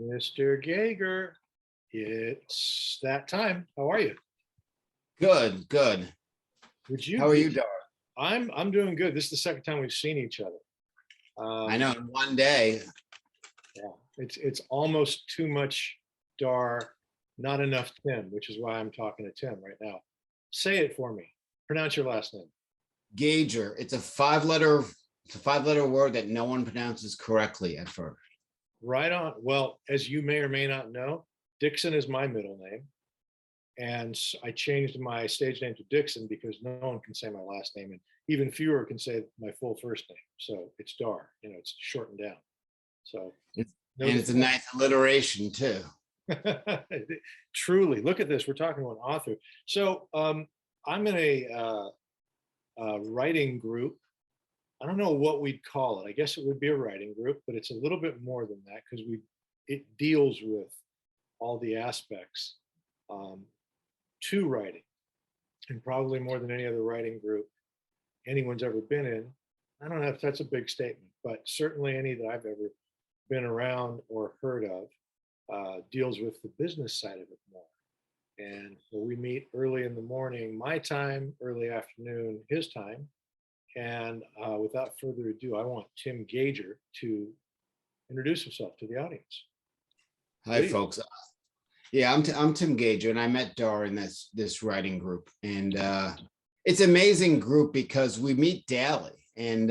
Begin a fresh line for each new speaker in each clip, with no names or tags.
Mr. Gager, it's that time. How are you?
Good, good.
Would you
How are
do?
you, Dar?
I'm doing good. This is the second time we've seen each other.
I know, in one day.
Yeah, it's almost too much Dar, not enough Tim, which is why I'm talking to Tim right now. Say it for me. Pronounce your last name.
Gager. It's a five-letter word that no one pronounces correctly at first.
Right on. Well, as you may or may not know, Dixon is my middle name. And I changed my stage name to Dixon because no one can say my last name, and even fewer can say my full first name. So it's Dar, it's shortened down. So
And it's a nice alliteration too.
truly, look at this. We're talking to an author. So I'm in a writing group. I don't know what we'd call it. I guess it would be a writing group, but it's a little bit more than that because it deals with all the aspects to writing, and probably more than any other writing group anyone's ever been in. I don't know if that's a big statement, but certainly any that I've ever been around or heard of deals with the business side of it more. And we meet early in the morning, my time, early afternoon, his time. And without further ado, I want Tim Gager to introduce himself to the audience.
Hi,
Please.
folks. Yeah, I'm Tim Gager, and I met Dar in this writing group, and it's an amazing group because we meet daily, and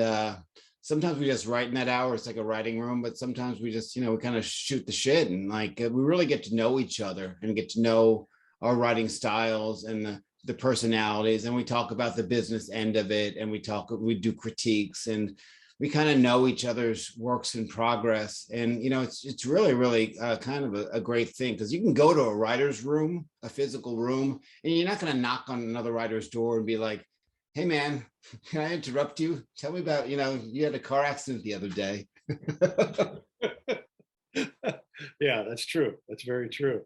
sometimes we just write in that hour. It's like a writing room, but sometimes we just we kind of shoot the shit, and like we really get to know each other and get to know our writing styles and the personalities, and we talk about the business end of it, and we do critiques, and we kind of know each other's works in progress. And it's really kind of a great thing, because you can go to a writer's room, a physical room, and you're not going to knock on another writer's door and be like, hey man, can I interrupt you? Tell me about, you had a car accident the other day.
Yeah, that's true. That's very true.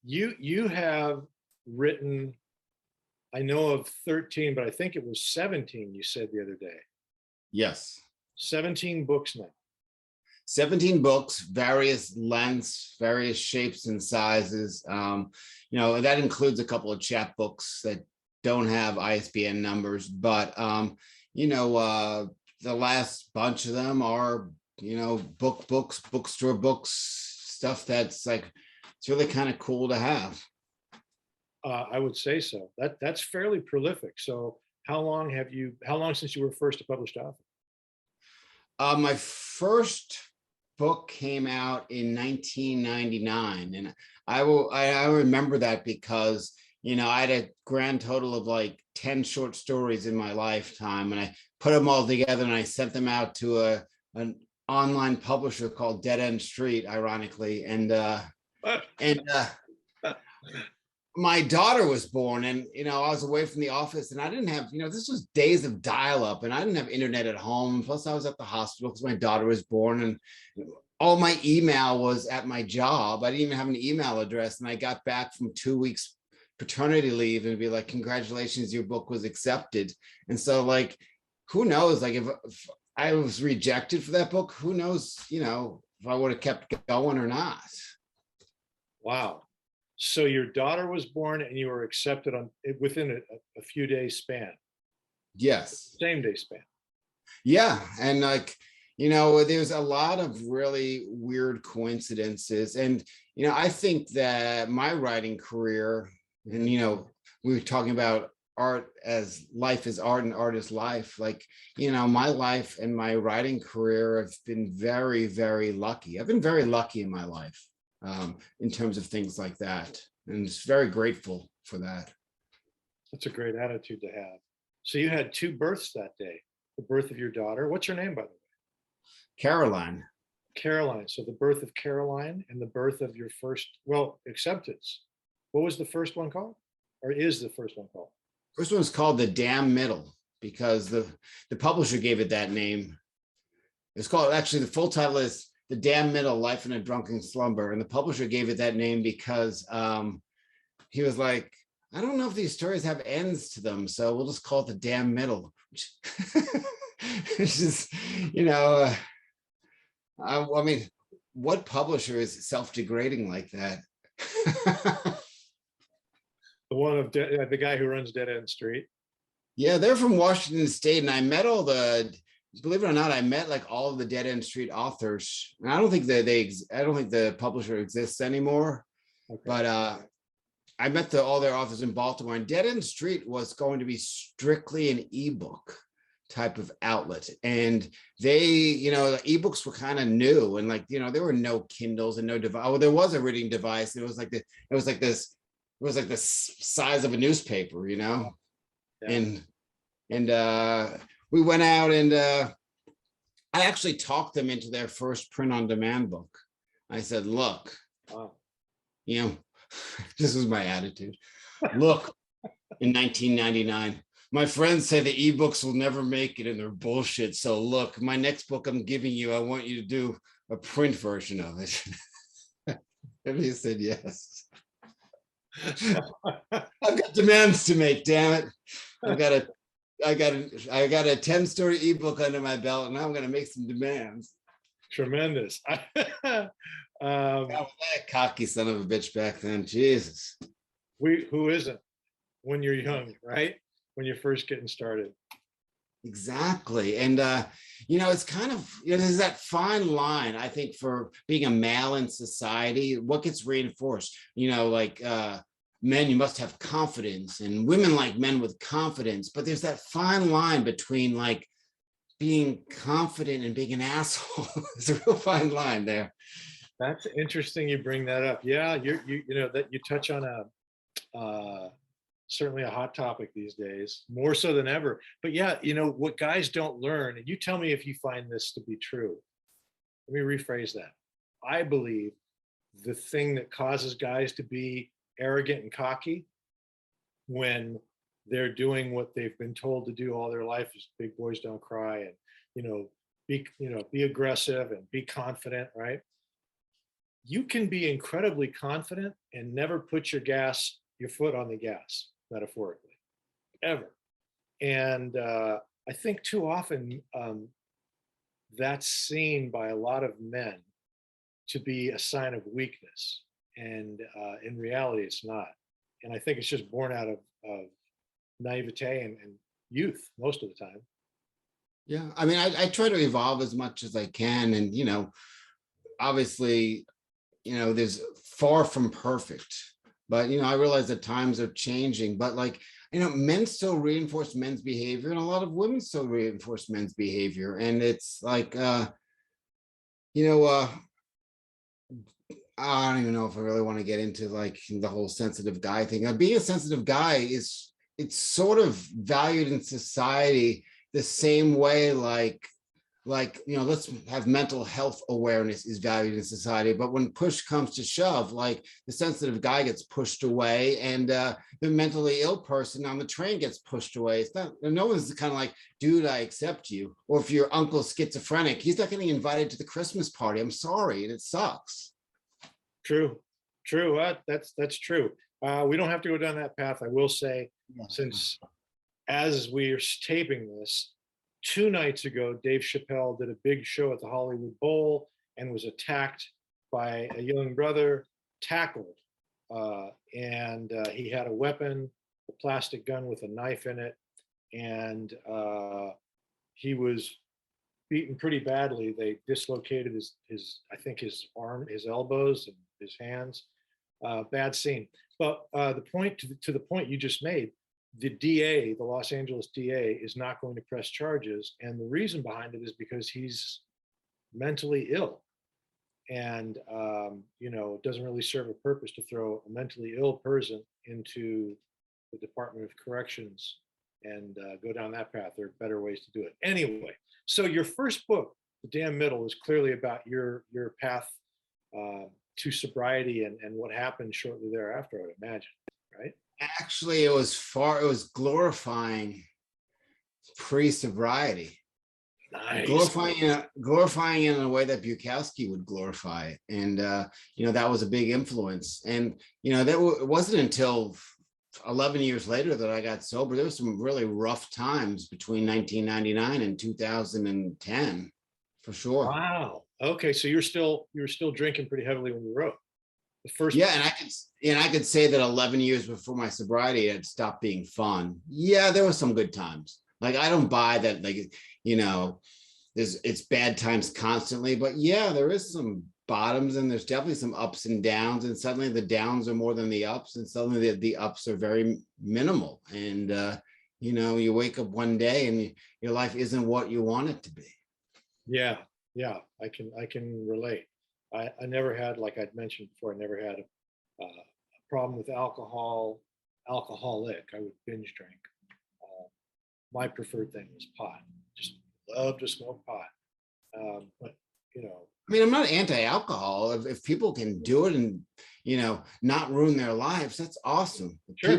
You have written, I know of 13, but I think it was 17 you said the other day.
Yes.
17 books now.
17 books, various lengths, various shapes and sizes. That includes a couple of chapbooks that don't have ISBN numbers, but the last bunch of them are, books, bookstore books, stuff that's like, it's really kind of cool to have.
I would say so. That's fairly prolific. So how long since you were first a published author?
My first book came out in 1999, and I remember that because I had a grand total of like 10 short stories in my lifetime, and I put them all together and I sent them out to an online publisher called Dead End Street, ironically, and my daughter was born, and I was away from the office, and I didn't have, this was days of dial-up, and I didn't have internet at home. Plus I was at the hospital because my daughter was born, and all my email was at my job. I didn't even have an email address, and I got back from 2 weeks paternity leave and be like, congratulations, your book was accepted. And so like, who knows, like if I was rejected for that book, who knows, if I would have kept going or not.
Wow. So your daughter was born and you were accepted within a few days span.
Yes.
Same day span.
Yeah. And like, there's a lot of really weird coincidences. And, I think that my writing career, and, we were talking about art as life is art and art is life. Like, my life and my writing career have been very, very lucky. I've been very lucky in my life. In terms of things like that, and just very grateful for that.
That's a great attitude to have. So you had two births that day, the birth of your daughter. What's her name, by the way?
Caroline.
Caroline. So the birth of Caroline and the birth of your first, acceptance. What was the first one called? Or is the first one called?
First one's called The Damn Middle, because the publisher gave it that name. It's called, actually the full title is The Damn Middle, Life in a Drunken Slumber. And the publisher gave it that name because he was like, I don't know if these stories have ends to them, so we'll just call it The Damn Middle. It's just, I mean, what publisher is self-degrading like that?
The one of the guy who runs Dead End Street.
Yeah, they're from Washington State, and I met all the, believe it or not, I met like all of the Dead End Street authors. And I don't think that I don't think the publisher exists anymore. Okay. But I met all their authors in Baltimore, and Dead End Street was going to be strictly an ebook type of outlet. And they, the ebooks were kind of new, and like, there were no Kindles and no device. Oh, there was a reading device. It was like the size of a newspaper, Yeah. And we went out, and I actually talked them into their first print on demand book. I said, look, this was my attitude. Look, in 1999, my friends say the ebooks will never make it and they're bullshit. So look, my next book I'm giving you, I want you to do a print version of it. And he said, yes. I've got demands to make, damn it. I got a 10-story ebook under my belt, and now I'm going to make some demands.
Tremendous.
That cocky son of a bitch back then, Jesus.
Who isn't when you're young, right? When you're first getting started.
Exactly. And it's kind of, there's that fine line, I think, for being a male in society. What gets reinforced, like men, you must have confidence, and women like men with confidence. But there's that fine line between like being confident and being an asshole. There's a real fine line there.
That's interesting you bring that up. Yeah, that you touch on certainly a hot topic these days, more so than ever. But yeah, what guys don't learn, and you tell me if you find this to be true. Let me rephrase that. I believe the thing that causes guys to be arrogant and cocky when they're doing what they've been told to do all their life is big boys don't cry, and be aggressive and be confident, right? You can be incredibly confident and never put your foot on the gas, metaphorically, ever. And I think too often that's seen by a lot of men to be a sign of weakness. And in reality, it's not. And I think it's just born out of naivete and youth most of the time.
Yeah, I mean, I try to evolve as much as I can. And, obviously, there's far from perfect. But, I realize that times are changing. But like, men still reinforce men's behavior, and a lot of women still reinforce men's behavior. And it's like, I don't even know if I really want to get into like the whole sensitive guy thing. Being a sensitive guy it's sort of valued in society the same way like let's have mental health awareness is valued in society. But when push comes to shove, like the sensitive guy gets pushed away, and the mentally ill person on the train gets pushed away. It's not, no one's kind of like, dude, I accept you. Or if your uncle's schizophrenic, he's not getting invited to the Christmas party. I'm sorry, and it sucks.
True. That's true. We don't have to go down that path. I will say, since as we're taping this, 2 nights ago, Dave Chappelle did a big show at the Hollywood Bowl and was attacked by a young brother, tackled. And he had a weapon, a plastic gun with a knife in it. And he was beaten pretty badly. They dislocated his arm, his elbows, and his hands. Bad scene. But the point to the point you just made, the DA, the Los Angeles DA, is not going to press charges, and the reason behind it is because he's mentally ill, and it doesn't really serve a purpose to throw a mentally ill person into the Department of Corrections and go down that path. There are better ways to do it. Anyway, so your first book, The Damn Middle, is clearly about your path to sobriety and what happened shortly thereafter, I would imagine, right?
Actually, it was glorifying pre-sobriety.
Nice.
Glorifying in a way that Bukowski would glorify it. And that was a big influence. And it wasn't until 11 years later that I got sober. There was some really rough times between 1999 and 2010, for sure.
Wow. Okay, so you were still drinking pretty heavily when you wrote the first.
Yeah, and I could say that 11 years before my sobriety, it stopped being fun. Yeah, there were some good times. Like I don't buy that, like, you know, it's bad times constantly, but yeah, there is some bottoms and there's definitely some ups and downs, and suddenly the downs are more than the ups, and suddenly the ups are very minimal. And you know, you wake up one day and your life isn't what you want it to be.
Yeah, yeah, I can relate. I never had, like I'd mentioned before, I never had a problem with alcoholic. I would binge drink. Uh, my preferred thing was pot. Just love to smoke pot. But you know,
I mean, I'm not anti-alcohol. If people can do it and, you know, not ruin their lives, that's awesome.
sure.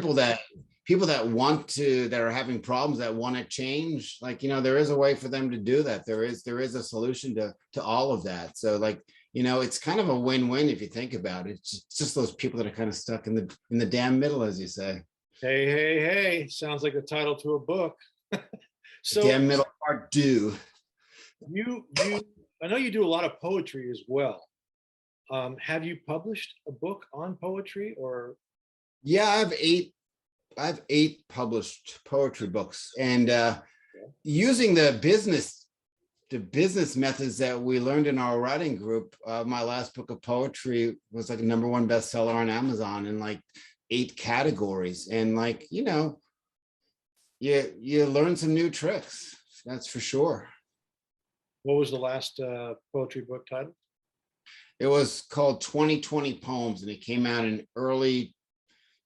People that want to, that are having problems, that want to change, like, you know, there is a way for them to do that. There is a solution to all of that. So like, you know, it's kind of a win-win if you think about it. It's just those people that are kind of stuck in the damn middle, as you say.
Hey, hey, hey! Sounds like the title to a book.
The
So
damn middle part due.
you I know you do a lot of poetry as well. Have you published a book on poetry or?
Yeah, I have eight published poetry books, and using the business methods that we learned in our writing group. My last book of poetry was like a #1 bestseller on Amazon in like 8 categories, and like, you know, you learn some new tricks, that's for sure.
What was the last poetry book title?
It was called 2020 Poems, and it came out in early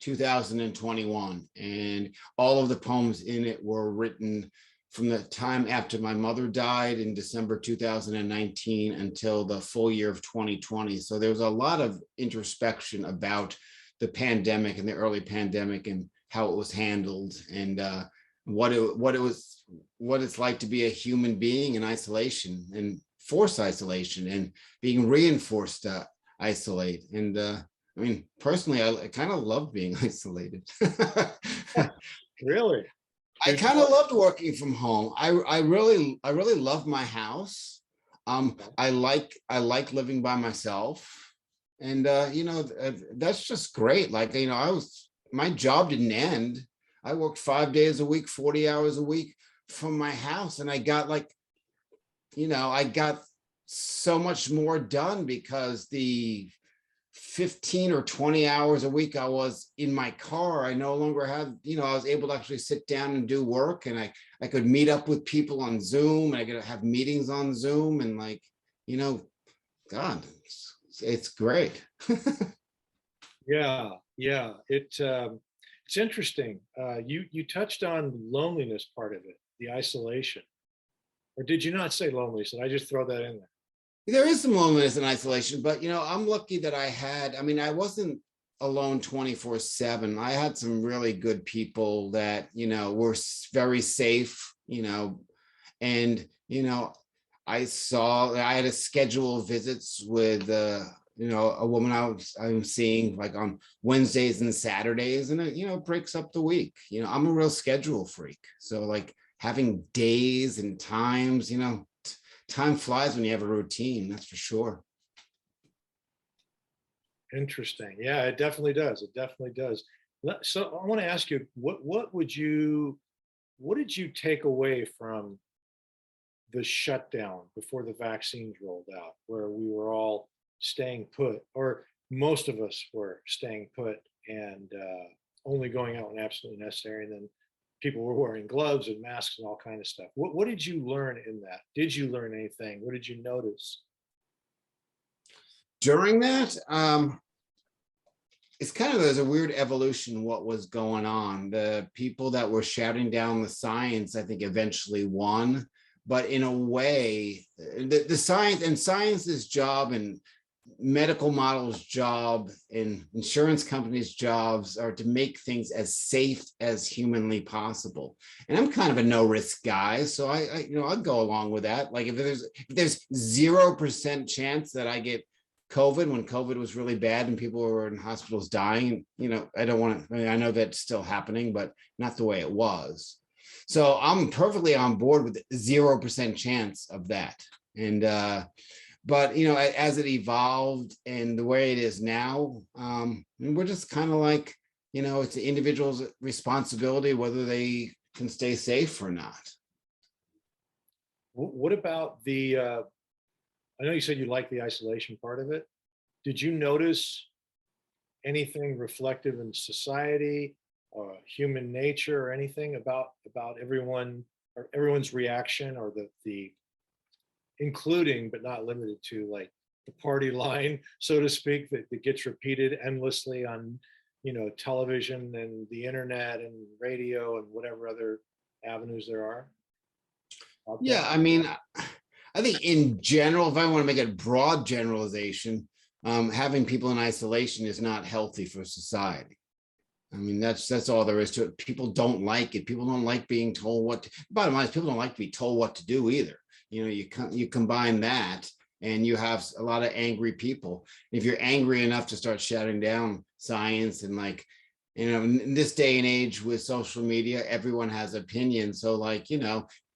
2021, and all of the poems in it were written from the time after my mother died in December 2019 until the full year of 2020. So there was a lot of introspection about the pandemic and the early pandemic and how it was handled, and what it's like to be a human being in isolation and forced isolation and being reinforced to isolate. And I mean, personally, I kind of love being isolated.
Really?
I
Did-
kind of loved working from home. I really love my house. I like living by myself, and you know, that's just great. Like, you know, my job didn't end. I worked 5 days a week, 40 hours a week from my house, and I got like, you know, I got so much more done because the 15 or 20 hours a week I was in my car, I no longer had, you know, I was able to actually sit down and do work, and I could meet up with people on Zoom, and I could have meetings on Zoom, and like, you know, God, it's great.
Yeah, yeah. It's interesting. You touched on the loneliness part of it, the isolation, or did you not say loneliness? Did I just throw that in there?
There is some loneliness and isolation, but, you know, I'm lucky that I mean, I wasn't alone 24/7. I had some really good people that, you know, were very safe, you know, and, you know, I had a schedule of visits with, you know, a woman I'm seeing like on Wednesdays and Saturdays, and it, you know, breaks up the week. You know, I'm a real schedule freak. So like having days and times, you know, time flies when you have a routine, that's for sure.
Interesting. Yeah, it definitely does. It definitely does. So I want to ask you, what did you take away from the shutdown before the vaccines rolled out, where we were all staying put, or most of us were staying put and only going out when absolutely necessary, and then people were wearing gloves and masks and all kind of stuff. What did you learn in that? Did you learn anything? What did you notice?
During that, it's kind of, there's a weird evolution what was going on. The people that were shouting down the science, I think, eventually won. But in a way, the science's job and medical models' job and insurance companies' jobs are to make things as safe as humanly possible. And I'm kind of a no risk guy, so I you know, I'd go along with that. Like if there's 0% chance that I get COVID when COVID was really bad and people were in hospitals dying, you know, I don't want to. I mean, I know that's still happening, but not the way it was. So I'm perfectly on board with 0% chance of that. And But, as it evolved and the way it is now, we're just kind of like, it's the individual's responsibility whether they can stay safe or not.
What about I know you said you like the isolation part of it. Did you notice anything reflective in society, human nature, or anything about everyone or everyone's reaction, or the including but not limited to, like, the party line, so to speak, that gets repeated endlessly on television and the internet and radio and whatever other avenues there are out there?
Yeah, I mean, I think in general, if I want to make a broad generalization, having people in isolation is not healthy for society. I mean, that's all there is to it. People don't like it. People don't like being told what to, bottom line is people don't like to be told what to do either. You combine that and you have a lot of angry people. If you're angry enough to start shutting down science and, like, in this day and age with social media, everyone has opinions. So, like,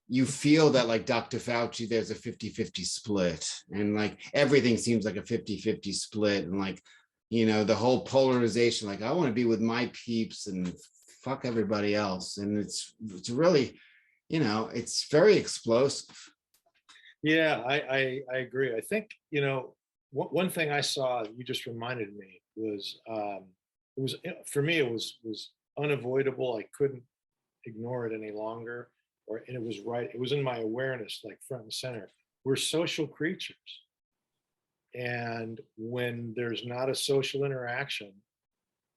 you feel that, like Dr. Fauci, there's a 50-50 split, and like everything seems like a 50-50 split. And, like, the whole polarization, like, I want to be with my peeps and fuck everybody else. And it's really, it's very explosive.
Yeah, I agree. I think, one thing I saw, you just reminded me, was it was, for me, it was unavoidable. I couldn't ignore it any longer, and it was right. It was in my awareness, like front and center. We're social creatures. And when there's not a social interaction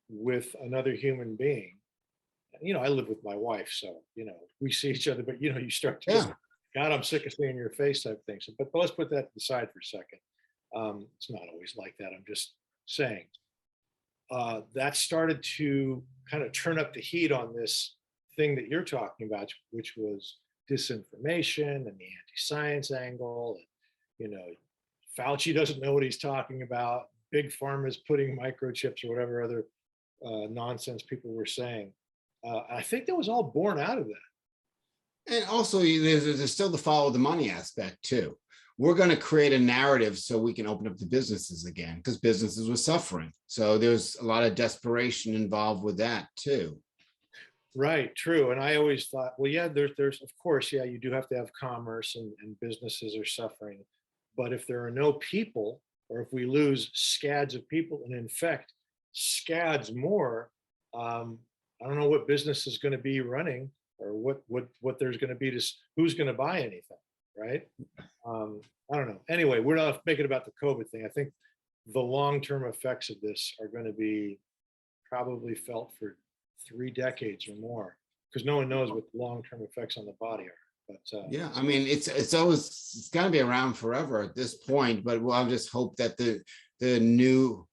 with another human being, I live with my wife, so, we see each other, but, you start to just,
Yeah.
God, I'm sick of seeing your face type thing. So, but let's put that aside for a second. It's not always like that. I'm just saying. That started to kind of turn up the heat on this thing that you're talking about, which was disinformation and the anti-science angle. And, Fauci doesn't know what he's talking about. Big Pharma is putting microchips or whatever other nonsense people were saying. I think that was all born out of that.
And also, there's still the follow the money aspect too. We're going to create a narrative so we can open up the businesses again, because businesses were suffering. So there's a lot of desperation involved with that too.
Right, true. And I always thought, well, yeah, there's of course, yeah, you do have to have commerce, and businesses are suffering. But if there are no people, or if we lose scads of people and infect scads more, I don't know what business is going to be running, or what there's going to be to who's going to buy anything, right? I don't know. Anyway, we're not making about the COVID thing. I think the long-term effects of this are going to be probably felt for 3 decades or more, because no one knows what the long-term effects on the body are. But
yeah, I mean, it's got to be around forever at this point. But I'll just hope that the new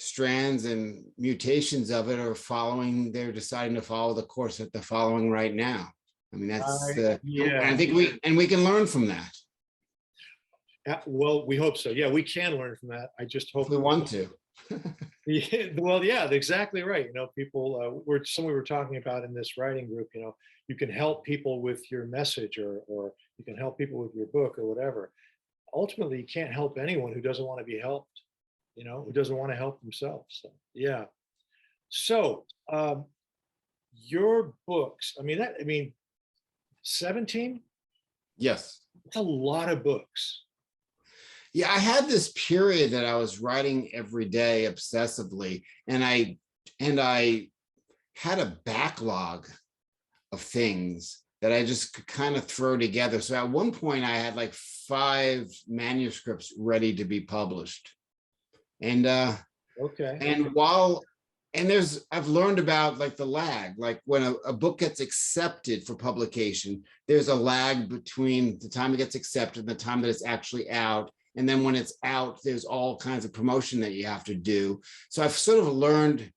strands and mutations of it are following. They're deciding to follow the course that they're following right now. I mean, that's
yeah.
I think we can learn from that.
Well, we hope so. Yeah, we can learn from that. I just hope
if we want to.
Yeah, well, yeah, exactly right. People, we were talking about in this writing group, you can help people with your message, or you can help people with your book or whatever. Ultimately, you can't help anyone who doesn't want to be helped, who doesn't want to help themselves. So, yeah. So, your books, 17?
Yes.
It's a lot of books.
Yeah, I had this period that I was writing every day obsessively, and I had a backlog of things that I just could kind of throw together. So at one point I had like 5 manuscripts ready to be published. And
Okay.
I've learned about, like, the lag, like when a book gets accepted for publication, there's a lag between the time it gets accepted and the time that it's actually out. And then when it's out, there's all kinds of promotion that you have to do. So I've sort of learned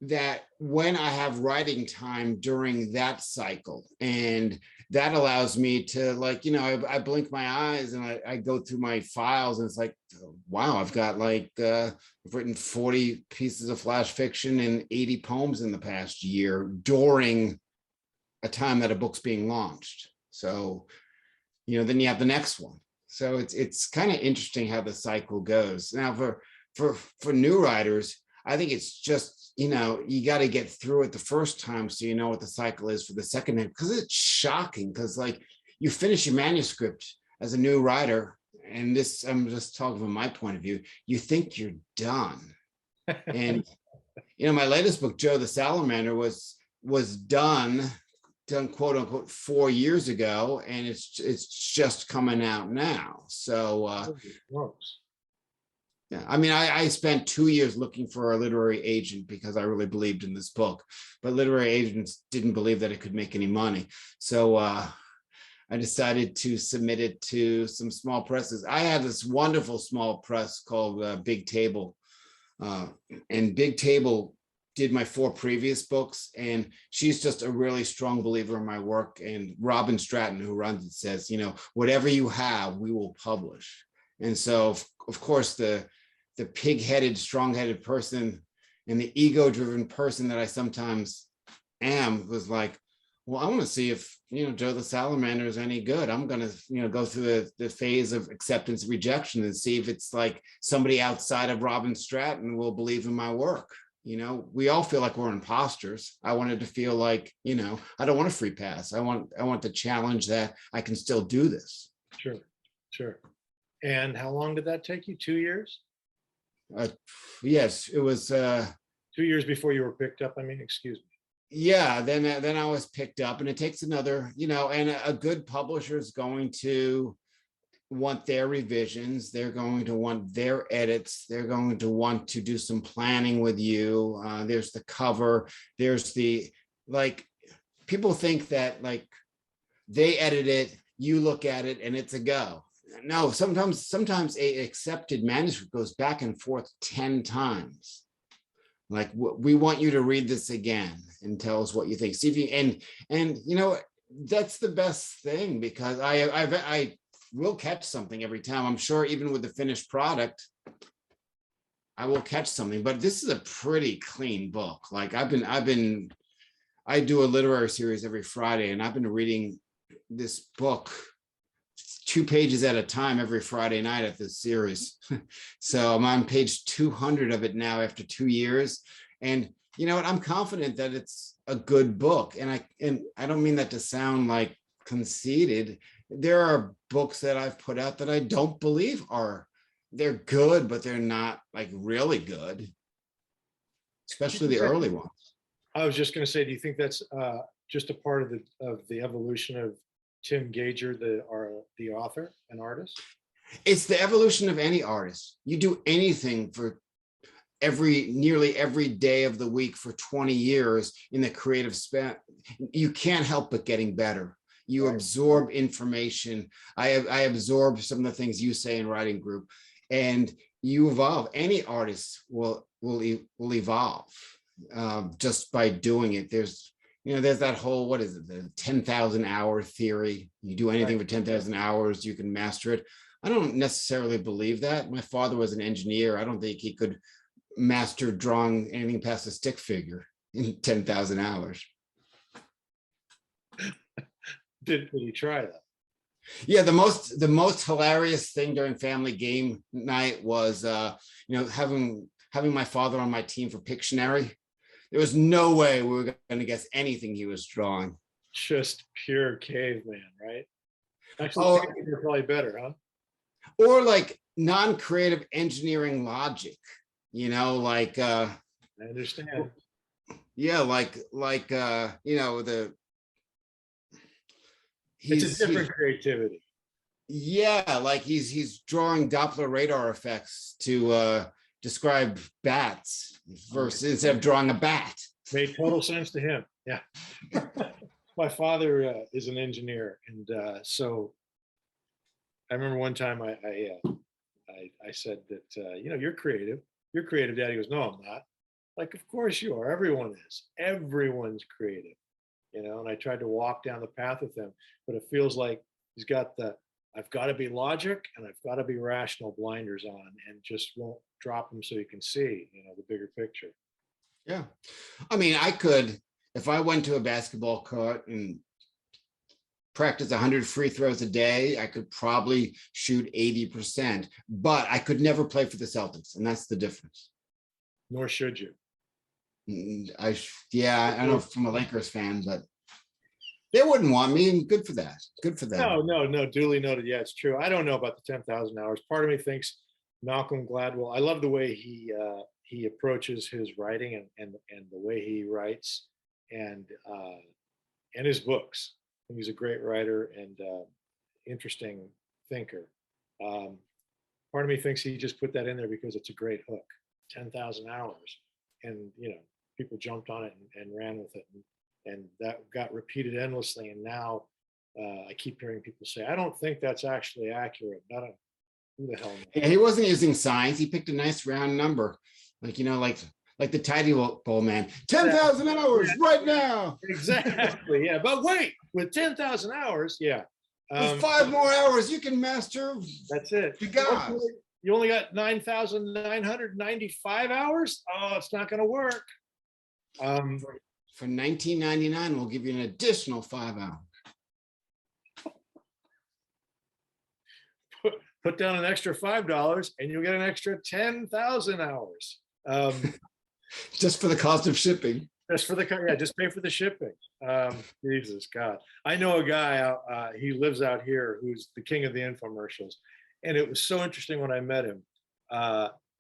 that when I have writing time during that cycle, and that allows me to, like, I blink my eyes and I go through my files, and it's like, wow, I've got I've written 40 pieces of flash fiction and 80 poems in the past year during a time that a book's being launched. So, then you have the next one. So it's kind of interesting how the cycle goes. Now for new writers, I think it's just, you know, you got to get through it the first time so you know what the cycle is for the second time, because it's shocking. Because like you finish your manuscript as a new writer, and this, I'm just talking from my point of view, you think you're done. And you know, my latest book, Joe the Salamander, was done quote unquote 4 years ago, and it's just coming out now. So yeah, I mean, I spent 2 years looking for a literary agent because I really believed in this book, but literary agents didn't believe that it could make any money. So I decided to submit it to some small presses. I had this wonderful small press called Big Table, and Big Table did my 4 previous books, and she's just a really strong believer in my work. And Robin Stratton, who runs it, says, you know, whatever you have, we will publish. And so, of course, the pig-headed, strong-headed person and the ego-driven person that I sometimes am was like, well, I want to see if, you know, Joe the Salamander is any good. I'm going to, you know, go through the phase of acceptance and rejection and see if it's like somebody outside of Robin Stratton will believe in my work. You know, we all feel like we're imposters. I wanted to feel like, you know, I don't want a free pass. I want the challenge that I can still do this.
Sure, sure. And how long did that take you? 2 years?
Yes, it was
2 years before you were picked up. I mean, excuse me.
Yeah, then I was picked up, and it takes another, you know, and a good publisher is going to want their revisions. They're going to want their edits. They're going to want to do some planning with you. There's the cover. There's the, like, people think that like they edit it, you look at it, and it's a go. No, sometimes a accepted manuscript goes back and forth 10 times. Like, we want you to read this again and tell us what you think. See if you, and you know, that's the best thing, because I will catch something every time. I'm sure even with the finished product, I will catch something. But this is a pretty clean book. Like I do a literary series every Friday, and I've been reading this book 2 pages at a time every Friday night at this series. So I'm on page 200 of it now after 2 years. And you know what? I'm confident that it's a good book. And I don't mean that to sound like conceited. There are books that I've put out that I don't believe they're good, but they're not like really good, especially the early ones.
I was just going to say, do you think that's just a part of the evolution of Tim Gager, the author and artist?
It's the evolution of any artist. You do anything for nearly every day of the week for 20 years in the creative span, you can't help but getting better. You absorb information. I absorb some of the things you say in writing group, and you evolve. Any artist will evolve just by doing it. There's that whole, what is it, the 10,000 hour theory. You do anything for 10,000 hours, you can master it. I don't necessarily believe that. My father was an engineer. I don't think he could master drawing anything past a stick figure in 10,000 hours.
Did he try that?
Yeah, the most hilarious thing during family game night was having my father on my team for Pictionary. There was no way we were going to guess anything he was drawing.
Just pure caveman, right? Actually, you're probably better, huh?
Or like non-creative engineering logic, like
I understand.
Yeah,
It's a different creativity.
Yeah, like he's drawing Doppler radar effects to describe bats instead of drawing a bat.
Made total sense to him. Yeah. My father is an engineer, and so I remember one time I said that you're creative. You're creative, Dad. He goes, no, I'm not. Like, of course you are. Everyone is. Everyone's creative. And I tried to walk down the path with him, but it feels like he's got I've got to be logic and I've got to be rational blinders on, and just won't drop them so you can see, the bigger picture.
Yeah. I mean, I could, if I went to a basketball court and practice 100 free throws a day, I could probably shoot 80%, but I could never play for the Celtics. And that's the difference.
Nor should you.
Yeah, I don't know if I'm a Lakers fan, but they wouldn't want me, and good for that. Good for them.
No, duly noted. Yeah, it's true. I don't know about the 10,000 hours. Part of me thinks Malcolm Gladwell, I love the way he approaches his writing and the way he writes and his books. I think he's a great writer and interesting thinker. Part of me thinks he just put that in there because it's a great hook. 10,000 hours, and people jumped on it and ran with it, and that got repeated endlessly. And now I keep hearing people say, I don't think that's actually accurate. I don't, who the hell knows?
Yeah, he wasn't using science. He picked a nice round number, like like the tidy bowl man. 10,000 hours right now.
Exactly. Yeah, but wait, with 10,000 hours, yeah.
With 5 more hours, you can master.
That's it.
The gods.
You only got 9,995 hours. Oh, it's not going to work.
For $19.99, we'll give you an additional 5 hours.
Put down an extra $5 and you'll get an extra 10,000 hours.
Just for the cost of shipping.
Just pay for the shipping. Jesus God. I know a guy, he lives out here, who's the king of the infomercials. And it was so interesting when I met him.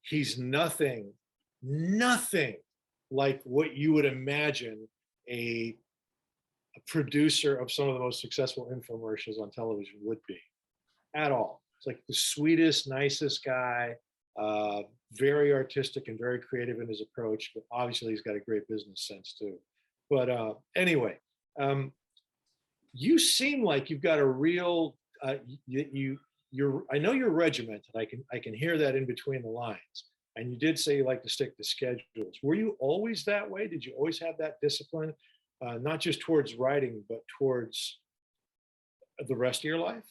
He's nothing like what you would imagine a producer of some of the most successful infomercials on television would be at all. It's like the sweetest, nicest guy, very artistic and very creative in his approach, but obviously he's got a great business sense too. But anyway, you seem like you've got a real, I know you're regimented. I can hear that in between the lines. And you did say you like to stick to schedules. Were you always that way? Did you always have that discipline, not just towards writing, but towards the rest of your life?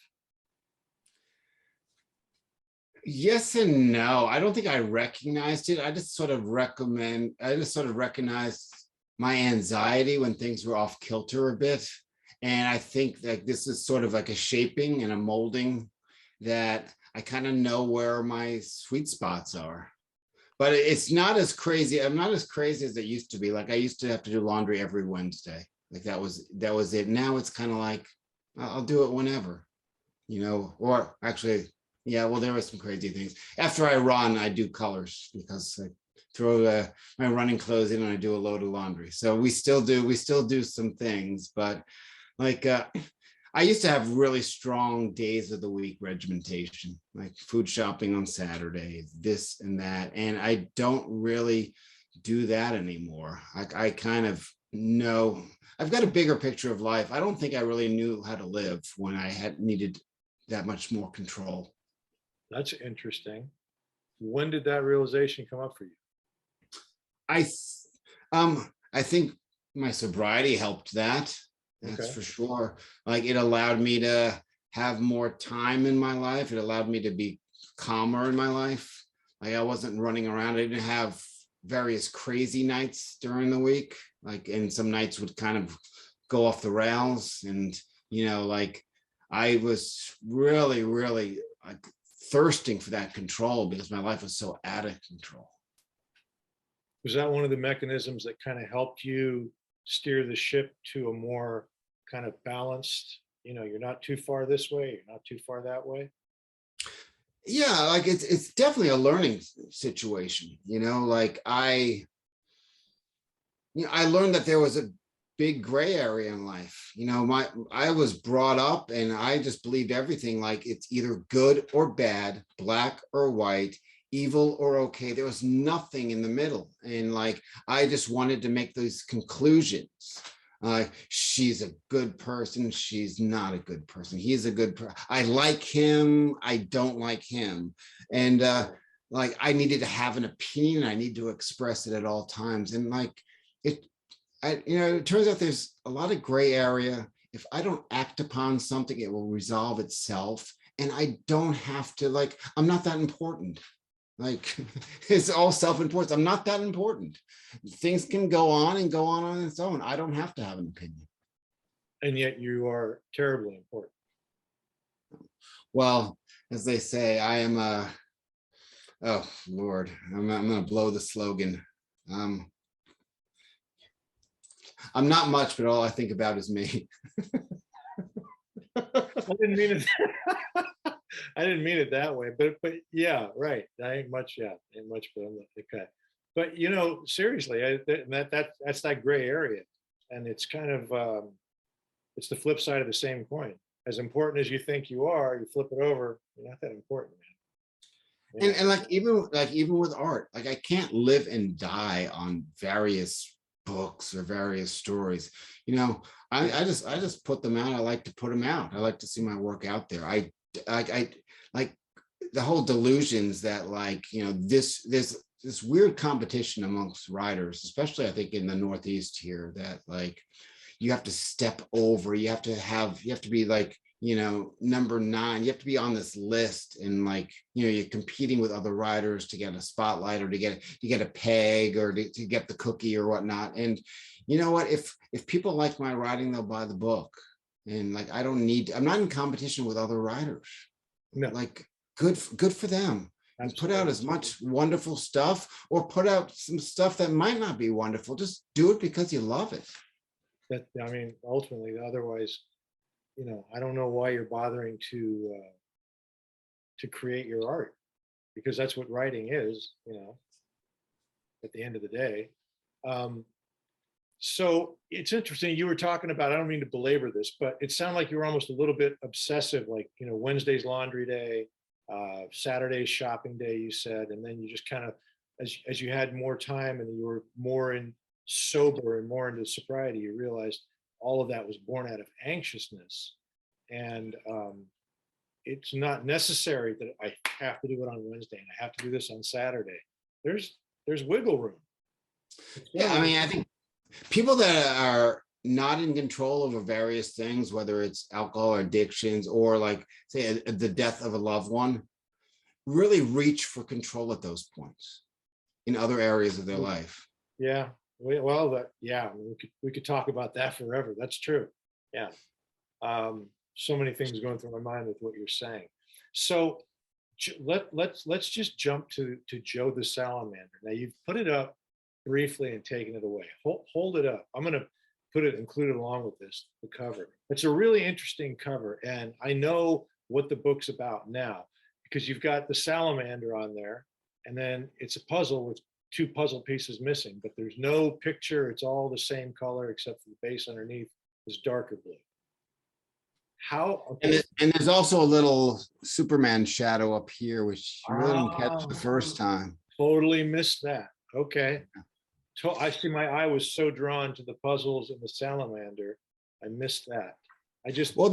Yes and no. I don't think I recognized it. I just sort of recognized my anxiety when things were off kilter a bit. And I think that this is sort of like a shaping and a molding that I kind of know where my sweet spots are. But it's not as crazy. I'm not as crazy as it used to be. Like I used to have to do laundry every Wednesday. Like that was it. Now it's kind of like, I'll do it whenever, or actually, yeah, well, there were some crazy things. After I run, I do colors because I throw my running clothes in and I do a load of laundry. So we still do some things, but like I used to have really strong days of the week regimentation, like food shopping on Saturdays, this and that. And I don't really do that anymore. I kind of know, I've got a bigger picture of life. I don't think I really knew how to live when I had needed that much more control.
That's interesting. When did that realization come up for you?
I think my sobriety helped that. That's for sure. Like it allowed me to have more time in my life. It allowed me to be calmer in my life. Like I wasn't running around. I didn't have various crazy nights during the week. Like, and some nights would kind of go off the rails. And, like I was really, really like thirsting for that control because my life was so out of control.
Was that one of the mechanisms that kind of helped you steer the ship to a more kind of balanced, you're not too far this way, you're not too far that way?
Yeah, like it's definitely a learning situation, like I learned that there was a big gray area in life. I was brought up and I just believed everything like it's either good or bad, black or white, evil or okay. There was nothing in the middle. And like, I just wanted to make those conclusions. She's a good person. She's not a good person. He's a good person. I like him. I don't like him. And like, I needed to have an opinion. I need to express it at all times. And like, it turns out there's a lot of gray area. If I don't act upon something, it will resolve itself. And I don't have to, like, I'm not that important. Like, it's all self-importance. I'm not that important. Things can go on and go on its own. I don't have to have an opinion.
and yet you are terribly important.
Well, as they say, I am oh Lord, I'm gonna blow the slogan. I'm not much, but all I think about is me.
I didn't mean it. I didn't mean it that way, but yeah, right. I ain't much, yeah, ain't much, but I'm not okay. But you know, seriously, that's that gray area, and it's kind of it's the flip side of the same coin. As important as you think you are, you flip it over, you're not that important, man. Yeah.
And like even with art, like I can't live and die on various books or various stories. You know, I just put them out. I like to put them out. I like to see my work out there. I like the whole delusions that, like, you know, this weird competition amongst writers, especially I think in the Northeast here, that like you have to step over, you have to be like, you know, number 9, you have to be on this list, and like, you know, you're competing with other writers to get a spotlight or to get a peg or to get the cookie or whatnot. And you know what, if people like my writing, they'll buy the book. And like, I'm not in competition with other writers.
No.
Like, good for them. And put out as much wonderful stuff, or put out some stuff that might not be wonderful. Just do it because you love it.
That, I mean, ultimately, otherwise, you know, I don't know why you're bothering to create your art, because that's what writing is, you know, at the end of the day. So it's interesting. You were talking about, I don't mean to belabor this, but it sounded like you were almost a little bit obsessive, like, you know, Wednesday's laundry day, Saturday's shopping day, you said, and then you just kind of, as you had more time and you were more in sober and more into sobriety, you realized all of that was born out of anxiousness. And it's not necessary that I have to do it on Wednesday and I have to do this on Saturday. There's wiggle room.
Yeah, I mean, I think people that are not in control over various things, whether it's alcohol or addictions, or like say the death of a loved one, really reach for control at those points in other areas of their life.
Yeah. Well, yeah, we could talk about that forever. That's true. Yeah. So many things going through my mind with what you're saying. So let's just jump to Joe the Salamander. Now you've put it up briefly and taken it away. Hold it up. I'm going to include it along with this, the cover. It's a really interesting cover, and I know what the book's about now, because you've got the salamander on there, and then it's a puzzle with 2 puzzle pieces missing, but there's no picture. It's all the same color except for the base underneath is darker blue. How? Okay.
And there's also a little Superman shadow up here, which you really didn't catch the first time.
Totally missed that. Okay. I see, my eye was so drawn to the puzzles and the salamander, I missed that. I just, well,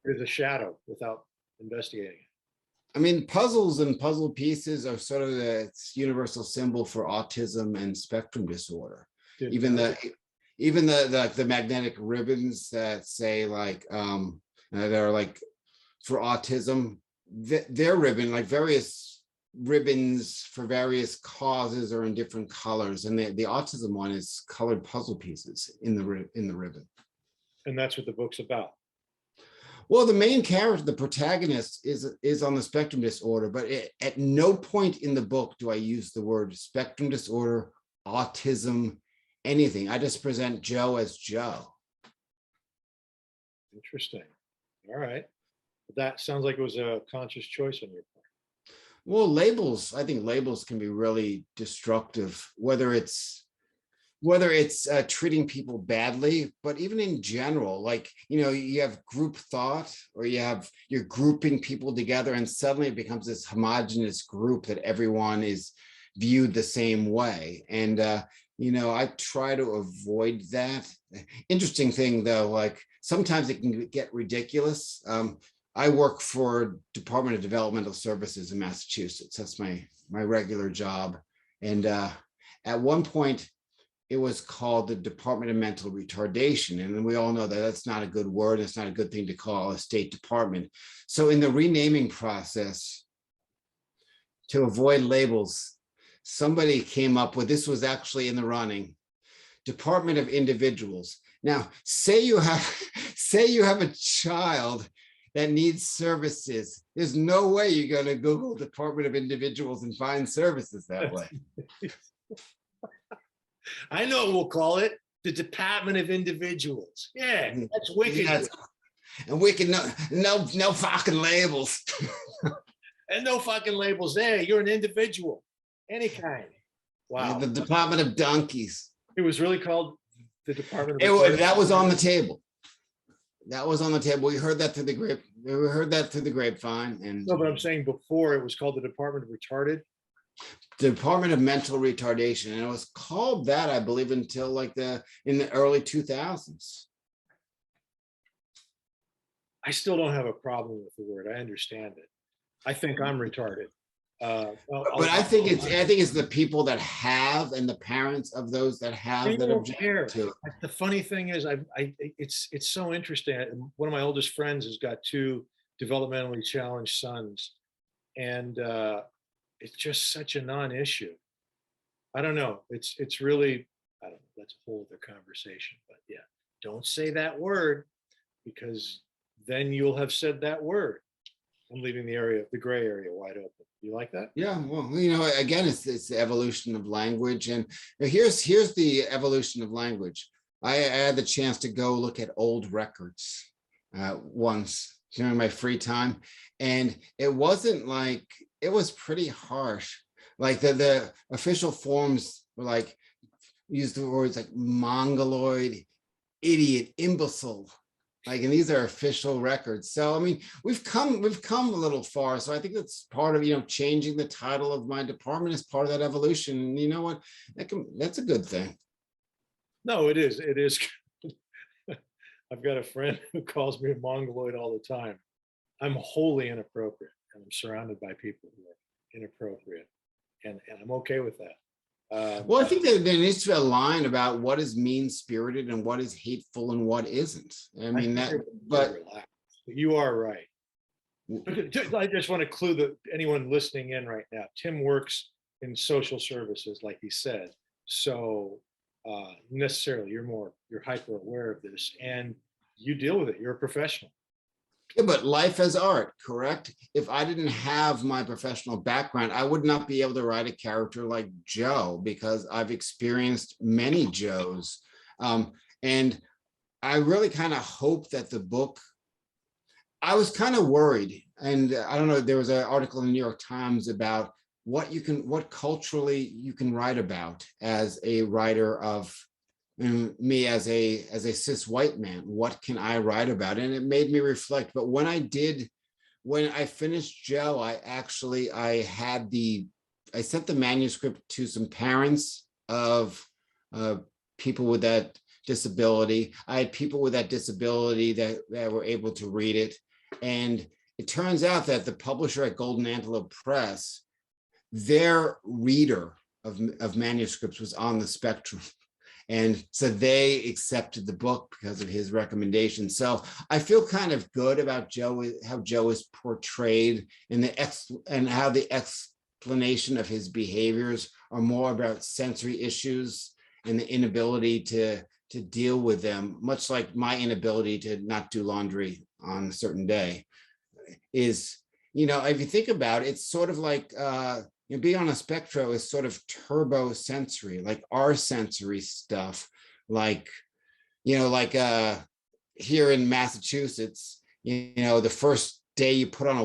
there's a shadow without investigating it.
I mean, puzzles and puzzle pieces are sort of the universal symbol for autism and spectrum disorder. Even the magnetic ribbons that say like that are like for autism, their ribbon, like various ribbons for various causes, are in different colors, and the autism one is colored puzzle pieces in the ribbon.
And that's what the book's about.
Well, the main character, the protagonist, is on the spectrum disorder, but at no point in the book do I use the word spectrum disorder, autism, anything. I just present Joe as Joe.
Interesting. All right. That sounds like it was a conscious choice on your part.
Well, labels, I think labels can be really destructive, whether it's treating people badly, but even in general, like, you know, you have group thought, or you're grouping people together, and suddenly it becomes this homogenous group that everyone is viewed the same way. And, you know, I try to avoid that. Interesting thing though, like sometimes it can get ridiculous. I work for Department of Developmental Services in Massachusetts. That's my regular job. And at one point, it was called the Department of Mental Retardation. And we all know that that's not a good word. It's not a good thing to call a state department. So in the renaming process, to avoid labels, somebody came up with, this was actually in the running, Department of Individuals. Now, say you have say you have a child that needs services. There's no way you're going to Google Department of Individuals and find services that way.
I know what we'll call it, the Department of Individuals. Yeah, that's wicked.
Yes. And we can no fucking labels.
And no fucking labels there. You're an individual, any kind. Wow.
The Department of Donkeys.
It was really called the Department of.
That was on the table. That was on the table. We heard that through the grapevine. And
no, but I'm saying before it was called the Department of Retarded.
Department of Mental Retardation, and it was called that, I believe, until like in the early 2000s.
I still don't have a problem with the word. I understand it. I think I'm retarded.
But I think it's the people that have and the parents of those that have that object to it.
The funny thing is, it's so interesting. One of my oldest friends has got 2 developmentally challenged sons, and it's just such a non-issue. I don't know. It's really, I don't know. That's a whole other conversation. But yeah, don't say that word, because then you'll have said that word. I'm leaving the gray area wide open. You like that?
Yeah, well, again, it's the evolution of language. And here's the evolution of language. I had the chance to go look at old records once during my free time. And it wasn't like, it was pretty harsh. Like the official forms were like, use the words like mongoloid, idiot, imbecile. Like, and these are official records. So, I mean, we've come a little far. So I think that's part of, changing the title of my department is part of that evolution. And you know what? That's a good thing.
No, it is. It is. I've got a friend who calls me a mongoloid all the time. I'm wholly inappropriate, and I'm surrounded by people who are inappropriate, and I'm okay with that.
Well, I think that there needs to be a line about what is mean-spirited and what is hateful and what isn't. I mean, but
you are right. I just want to clue anyone listening in right now. Tim works in social services, like he said. So necessarily, you're hyper aware of this, and you deal with it. You're a professional.
Yeah, but life as art, correct? If I didn't have my professional background, I would not be able to write a character like Joe, because I've experienced many Joes. And I really kind of hope that the book, I was kind of worried. And I don't know, there was an article in the New York Times about what culturally you can write about as a writer of, me as a cis white man. What can I write about? And it made me reflect. But when I finished Joe, I sent the manuscript to some parents of people with that disability. I had people with that disability that were able to read it. And it turns out that the publisher at Golden Antelope Press, their reader of manuscripts was on the spectrum. And so they accepted the book because of his recommendation. So I feel kind of good about how Joe is portrayed and how the explanation of his behaviors are more about sensory issues and the inability to deal with them, much like my inability to not do laundry on a certain day is, if you think about it, it's sort of like, being on a spectrum is sort of turbo sensory, like our sensory stuff, like here in Massachusetts, the first day you put on a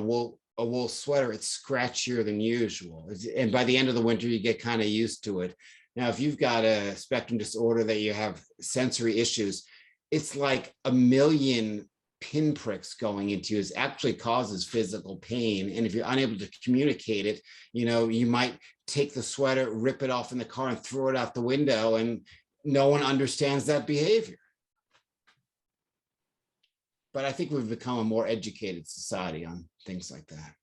wool sweater, it's scratchier than usual. And by the end of the winter, you get kind of used to it. Now, if you've got a spectrum disorder that you have sensory issues, it's like a million pinpricks going into you. It actually causes physical pain. And if you're unable to communicate it, you might take the sweater, rip it off in the car and throw it out the window, and no one understands that behavior. But I think we've become a more educated society on things like that.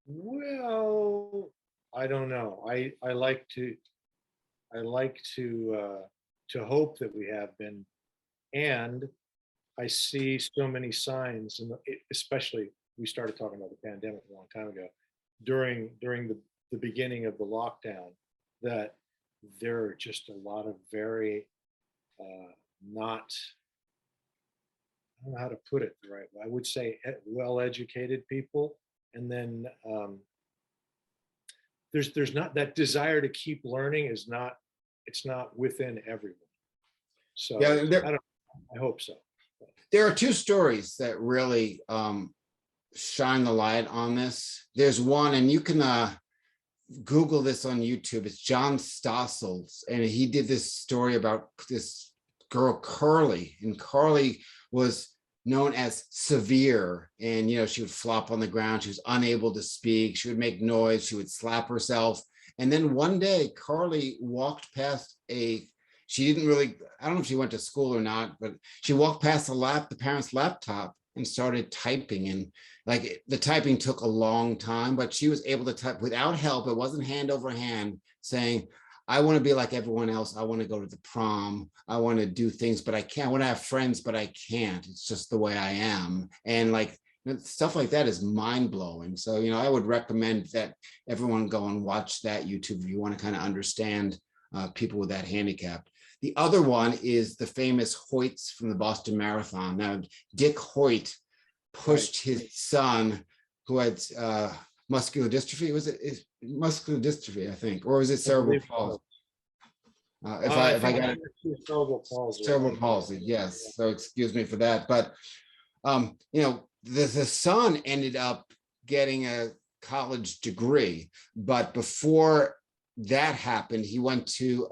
Well, I don't know. I like to hope that we have been, and I see so many signs, and especially we started talking about the pandemic a long time ago, during the beginning of the lockdown, that there are just a lot of very not don't know how to put it the right way. I would say well-educated people, and then there's not that desire to keep learning is not, it's not within everyone. So
Yeah,
I hope so.
there are two stories that really shine the light on this. There's one, and you can Google this on YouTube. It's John Stossel's, and he did this story about this girl, Carly, and Carly was known as severe, and she would flop on the ground. She was unable to speak. She would make noise. She would slap herself. And then one day, Carly walked past she didn't really, I don't know if she went to school or not, but she walked past the parents' laptop and started typing. And like the typing took a long time, but she was able to type without help. It wasn't hand over hand, saying, I want to be like everyone else. I want to go to the prom. I want to do things, but I can't. I want to have friends, but I can't. It's just the way I am. And like stuff like that is mind blowing. So, I would recommend that everyone go and watch that YouTube if you want to kind of understand people with that handicap. The other one is the famous Hoyts from the Boston Marathon. Now, Dick Hoyt pushed his son who had muscular dystrophy. Was it muscular dystrophy, I think, or was it cerebral palsy? If I got it,
cerebral palsy.
Cerebral palsy, yes. So excuse me for that. But the son ended up getting a college degree, but before that happened, he went to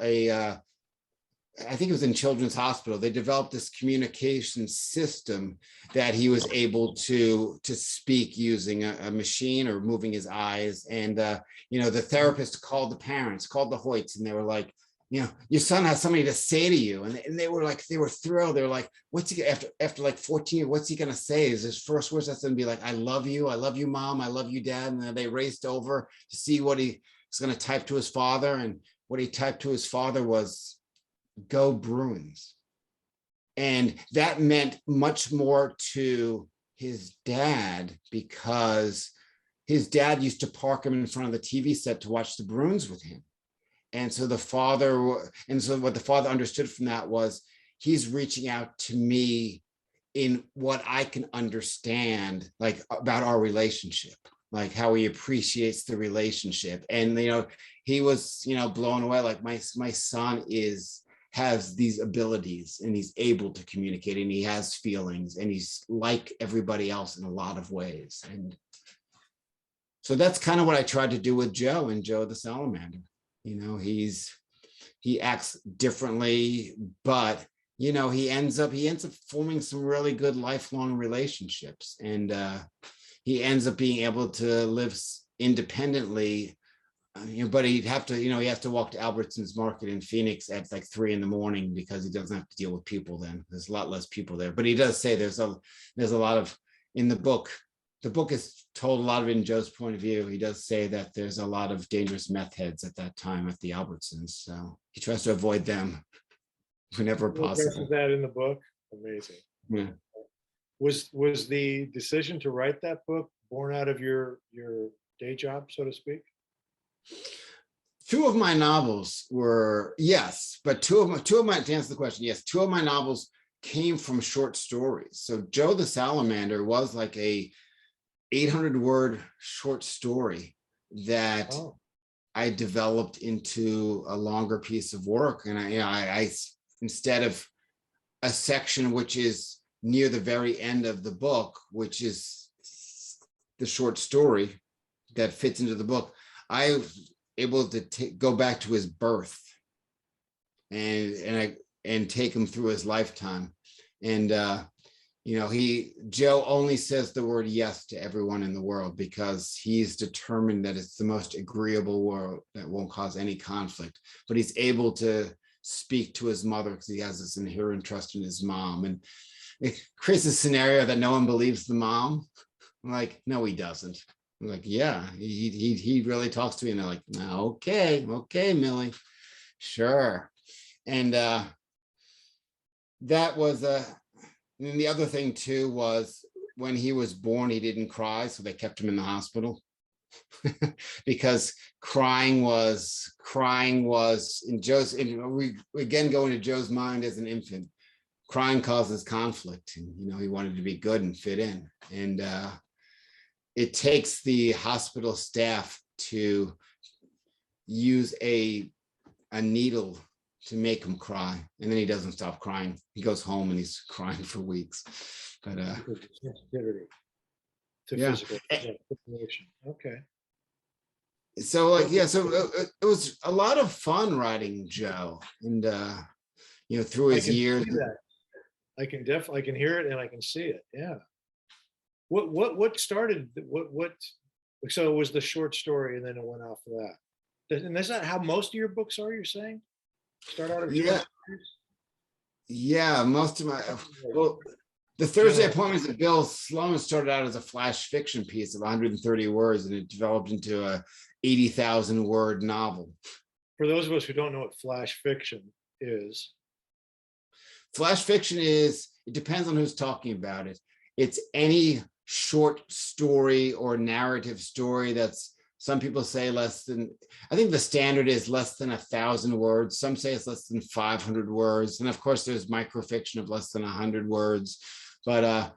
I think it was in Children's Hospital. They developed this communication system that he was able to speak using a machine or moving his eyes. And, the therapist called the parents, called the Hoyts, and they were like, your son has something to say to you. And they were like, they were thrilled. They were like, what's he, after like 14 years, what's he going to say? Is his first words that's going to be like, I love you, mom, I love you, dad. And then they raced over to see what he was going to type to his father. And what he typed to his father was, go Bruins. And that meant much more to his dad, because his dad used to park him in front of the TV set to watch the Bruins with him. And so what the father understood from that was, he's reaching out to me in what I can understand, like about our relationship, like how he appreciates the relationship. And, he was, blown away. Like my son has these abilities, and he's able to communicate, and he has feelings, and he's like everybody else in a lot of ways. And so that's kind of what I tried to do with Joe and Joe the Salamander. He acts differently, but he ends up forming some really good lifelong relationships, and he ends up being able to live independently. But he has to walk to Albertsons Market in Phoenix at like 3 a.m. because he doesn't have to deal with people then. There's a lot less people there. But he does say there's a lot of, in the book is told a lot of it in Joe's point of view. He does say that there's a lot of dangerous meth heads at that time at the Albertsons. So he tries to avoid them whenever possible.
That in the book? Amazing.
Yeah.
Was the decision to write that book born out of your day job, so to speak?
Two of my novels were, yes, but two of my, to answer the question, yes, two of my novels came from short stories. So Joe the Salamander was like a 800-word short story that I developed into a longer piece of work. And I instead of a section which is near the very end of the book, which is the short story that fits into the book, I was able to go back to his birth and take him through his lifetime. And Joe only says the word yes to everyone in the world because he's determined that it's the most agreeable world that won't cause any conflict. But he's able to speak to his mother because he has this inherent trust in his mom. And it creates a scenario that no one believes the mom. I'm like, no, he doesn't. I'm like, yeah, he really talks to me. And they're like, okay, Millie, sure. And that was and the other thing too was when he was born, he didn't cry, so they kept him in the hospital because crying was in Joe's. And we again go into Joe's mind as an infant. crying causes conflict, and he wanted to be good and fit in. And it takes the hospital staff to use a needle to make him cry, and then he doesn't stop crying. He goes home and he's crying for weeks. But
sensitivity to
yeah.
physical situation. Okay.
So it was a lot of fun writing Joe, and through his years.
I can hear it and I can see it. Yeah. What started what so it was the short story and then it went off of that. And that's not how most of your books are, you're saying? Start out of short stories?
Yeah, most of my the Thursday Appointments of Bill Sloan started out as a flash fiction piece of 130 words, and it developed into a 80,000 word novel.
For those of us who don't know what flash fiction is.
Flash fiction is, it depends on who's talking about it. It's any short story or narrative story that's, some people say less than, I think the standard is less than 1,000 words. Some say it's less than 500 words. And of course, there's microfiction of less than 100 words. But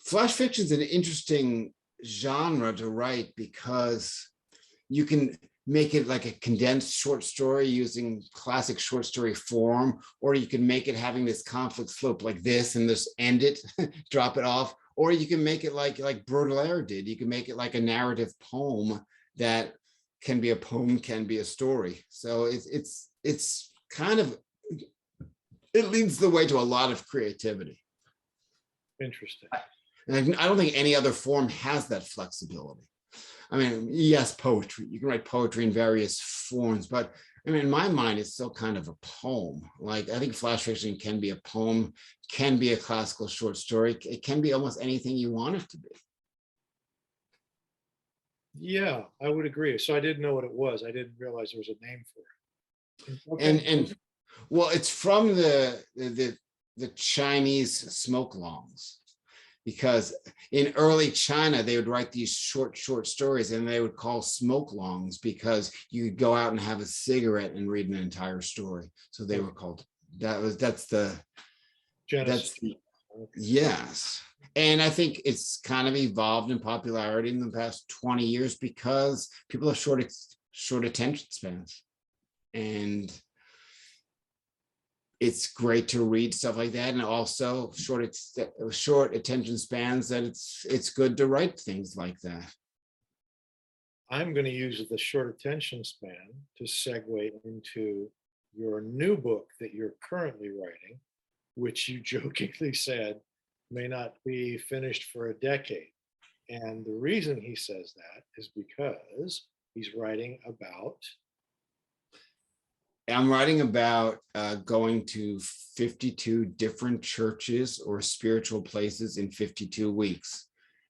flash fiction is an interesting genre to write because you can make it like a condensed short story using classic short story form, or you can make it having this conflict slope like this and just end it, drop it off, or you can make it like Baudelaire did. You can make it like a narrative poem that can be a poem, can be a story. So it's kind of, it leads the way to a lot of creativity.
Interesting.
And I don't think any other form has that flexibility. I mean, yes, poetry. You can write poetry in various forms, but I mean, in my mind, it's still kind of a poem. Like, I think flash fiction can be a poem, can be a classical short story. It can be almost anything you want it to be.
Yeah, I would agree. So I didn't know what it was. I didn't realize there was a name for it. Okay.
And well, it's from the Chinese smoke longs, because in early China, they would write these short stories and they would call smoke longs because you could go out and have a cigarette and read an entire story. So they were called, that's the
Genesis.
Yes. And I think it's kind of evolved in popularity in the past 20 years because people have short attention spans. And it's great to read stuff like that, and also short attention spans, that it's good to write things like that.
I'm going to use the short attention span to segue into your new book that you're currently writing, which you jokingly said may not be finished for a decade. And the reason he says that is because he's writing about.
I'm writing about going to 52 different churches or spiritual places in 52 weeks.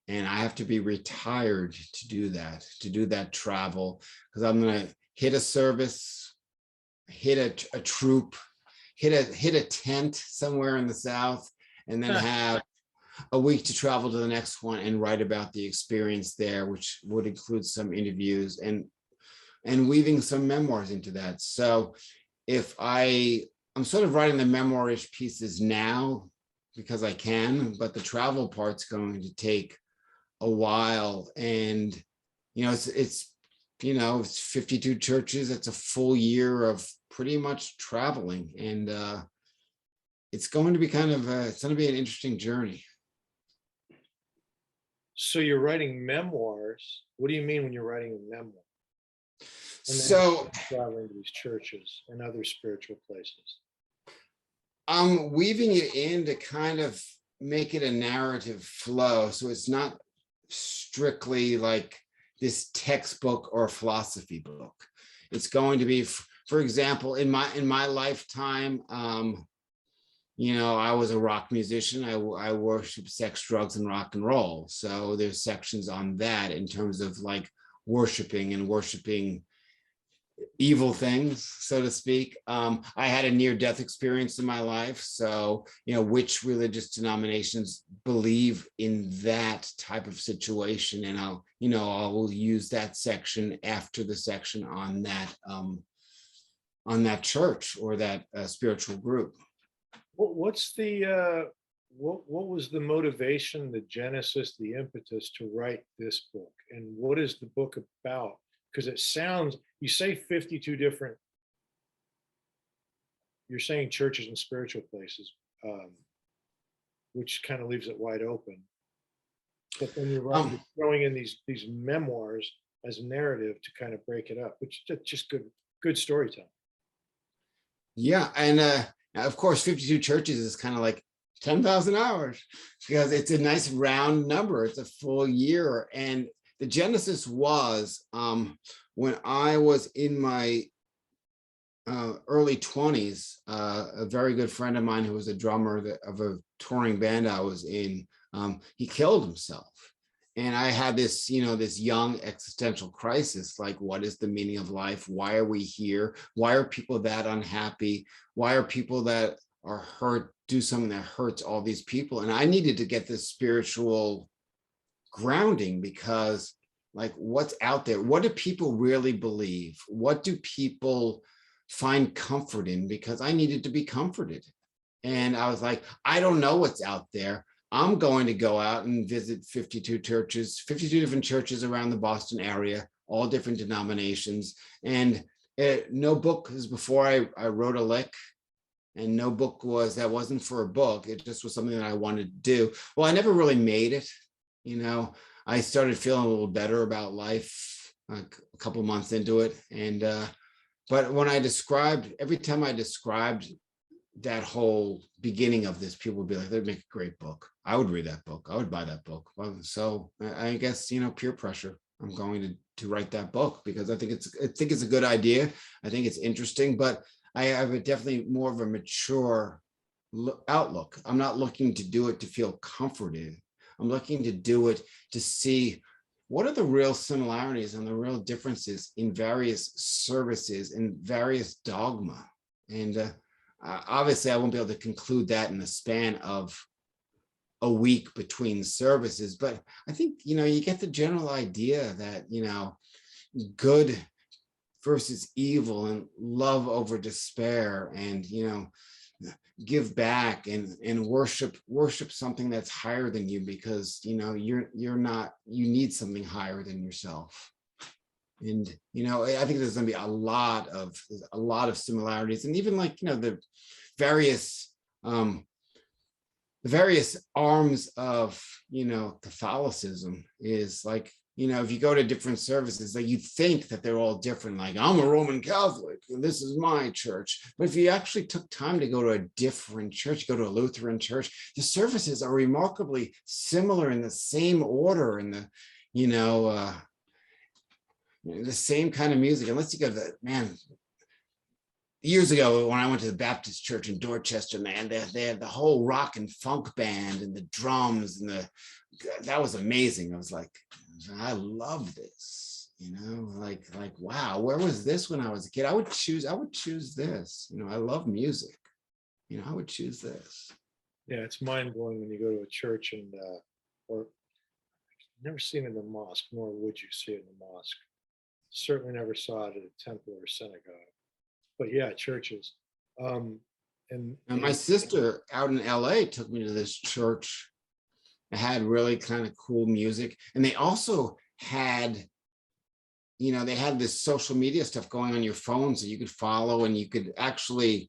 And I have to be retired to do that travel, because I'm going to hit a service, hit a troop, hit a tent somewhere in the South, and then have a week to travel to the next one and write about the experience there, which would include some interviews and weaving some memoirs into that. So if I'm sort of writing the memoirish pieces now because I can, but the travel part's going to take a while. And, it's 52 churches. It's a full year of pretty much traveling. And it's going to be it's going to be an interesting journey.
So you're writing memoirs. What do you mean when you're writing a memoir?
So
traveling to these churches and other spiritual places.
I'm weaving it in to kind of make it a narrative flow. So it's not strictly like this textbook or philosophy book. It's going to be, for example, in my lifetime, I was a rock musician. I worship sex, drugs, and rock and roll. So there's sections on that in terms of like worshiping evil things, so to speak. I had a near-death experience in my life. So, which religious denominations believe in that type of situation. And I'll use that section after the section on that church or that spiritual group.
What's the what was the motivation, the genesis, the impetus to write this book? And what is the book about? Because it sounds, you say 52 different, you're saying churches and spiritual places, um, which kind of leaves it wide open. But then you're
Um,
throwing in these memoirs as a narrative to kind of break it up, which is just good storytelling.
yeah, and of course, 52 churches is kind of like 10,000 hours because it's a nice round number. It's a full year, and the genesis was when I was in my early 20s, a very good friend of mine who was a drummer of a touring band I was in, he killed himself. And I had this, this young existential crisis, like, what is the meaning of life? Why are we here? Why are people that unhappy? Why are people that are hurt do something that hurts all these people? And I needed to get this spiritual grounding because, like, what's out there? What do people really believe? What do people find comfort in? Because I needed to be comforted. And I was like, I don't know what's out there. I'm going to go out and visit 52 churches, 52 different churches around the Boston area, all different denominations. And no book is before I wrote a lick, and no book that wasn't for a book. It just was something that I wanted to do. Well, I never really made it. I started feeling a little better about life like a couple months into it. And, but when every time I described that whole beginning of this, people would be like, they'd make a great book. I would read that book. I would buy that book. Well, so I guess, peer pressure. I'm going to write that book because I think it's a good idea. I think it's interesting, but I have definitely more of a mature outlook. I'm not looking to do it to feel comforted. I'm looking to do it to see what are the real similarities and the real differences in various services and various dogma. And obviously, I won't be able to conclude that in the span of a week between services, but I think, you get the general idea that, good versus evil and love over despair, and, give back and worship something that's higher than you because, you need something higher than yourself. And, I think there's going to be a lot of similarities, and even like, the various arms of, Catholicism is like, if you go to different services, like you think that they're all different, like I'm a Roman Catholic and this is my church. But if you actually took time to go to a different church, go to a Lutheran church, the services are remarkably similar in the same order and the same kind of music, unless you go to years ago when I went to the Baptist church in Dorchester, man, they had the whole rock and funk band and the drums and that was amazing. I was like, I love this, like, wow, where was this when I was a kid? I would choose this. I love music. I would choose this.
Yeah, it's mind blowing when you go to a church and or never seen it in a mosque, nor would you see it in a mosque. Certainly never saw it at a temple or a synagogue. But yeah, churches. And
my sister out in LA took me to this church. It had really kind of cool music. And they also had, they had this social media stuff going on your phone so you could follow and you could actually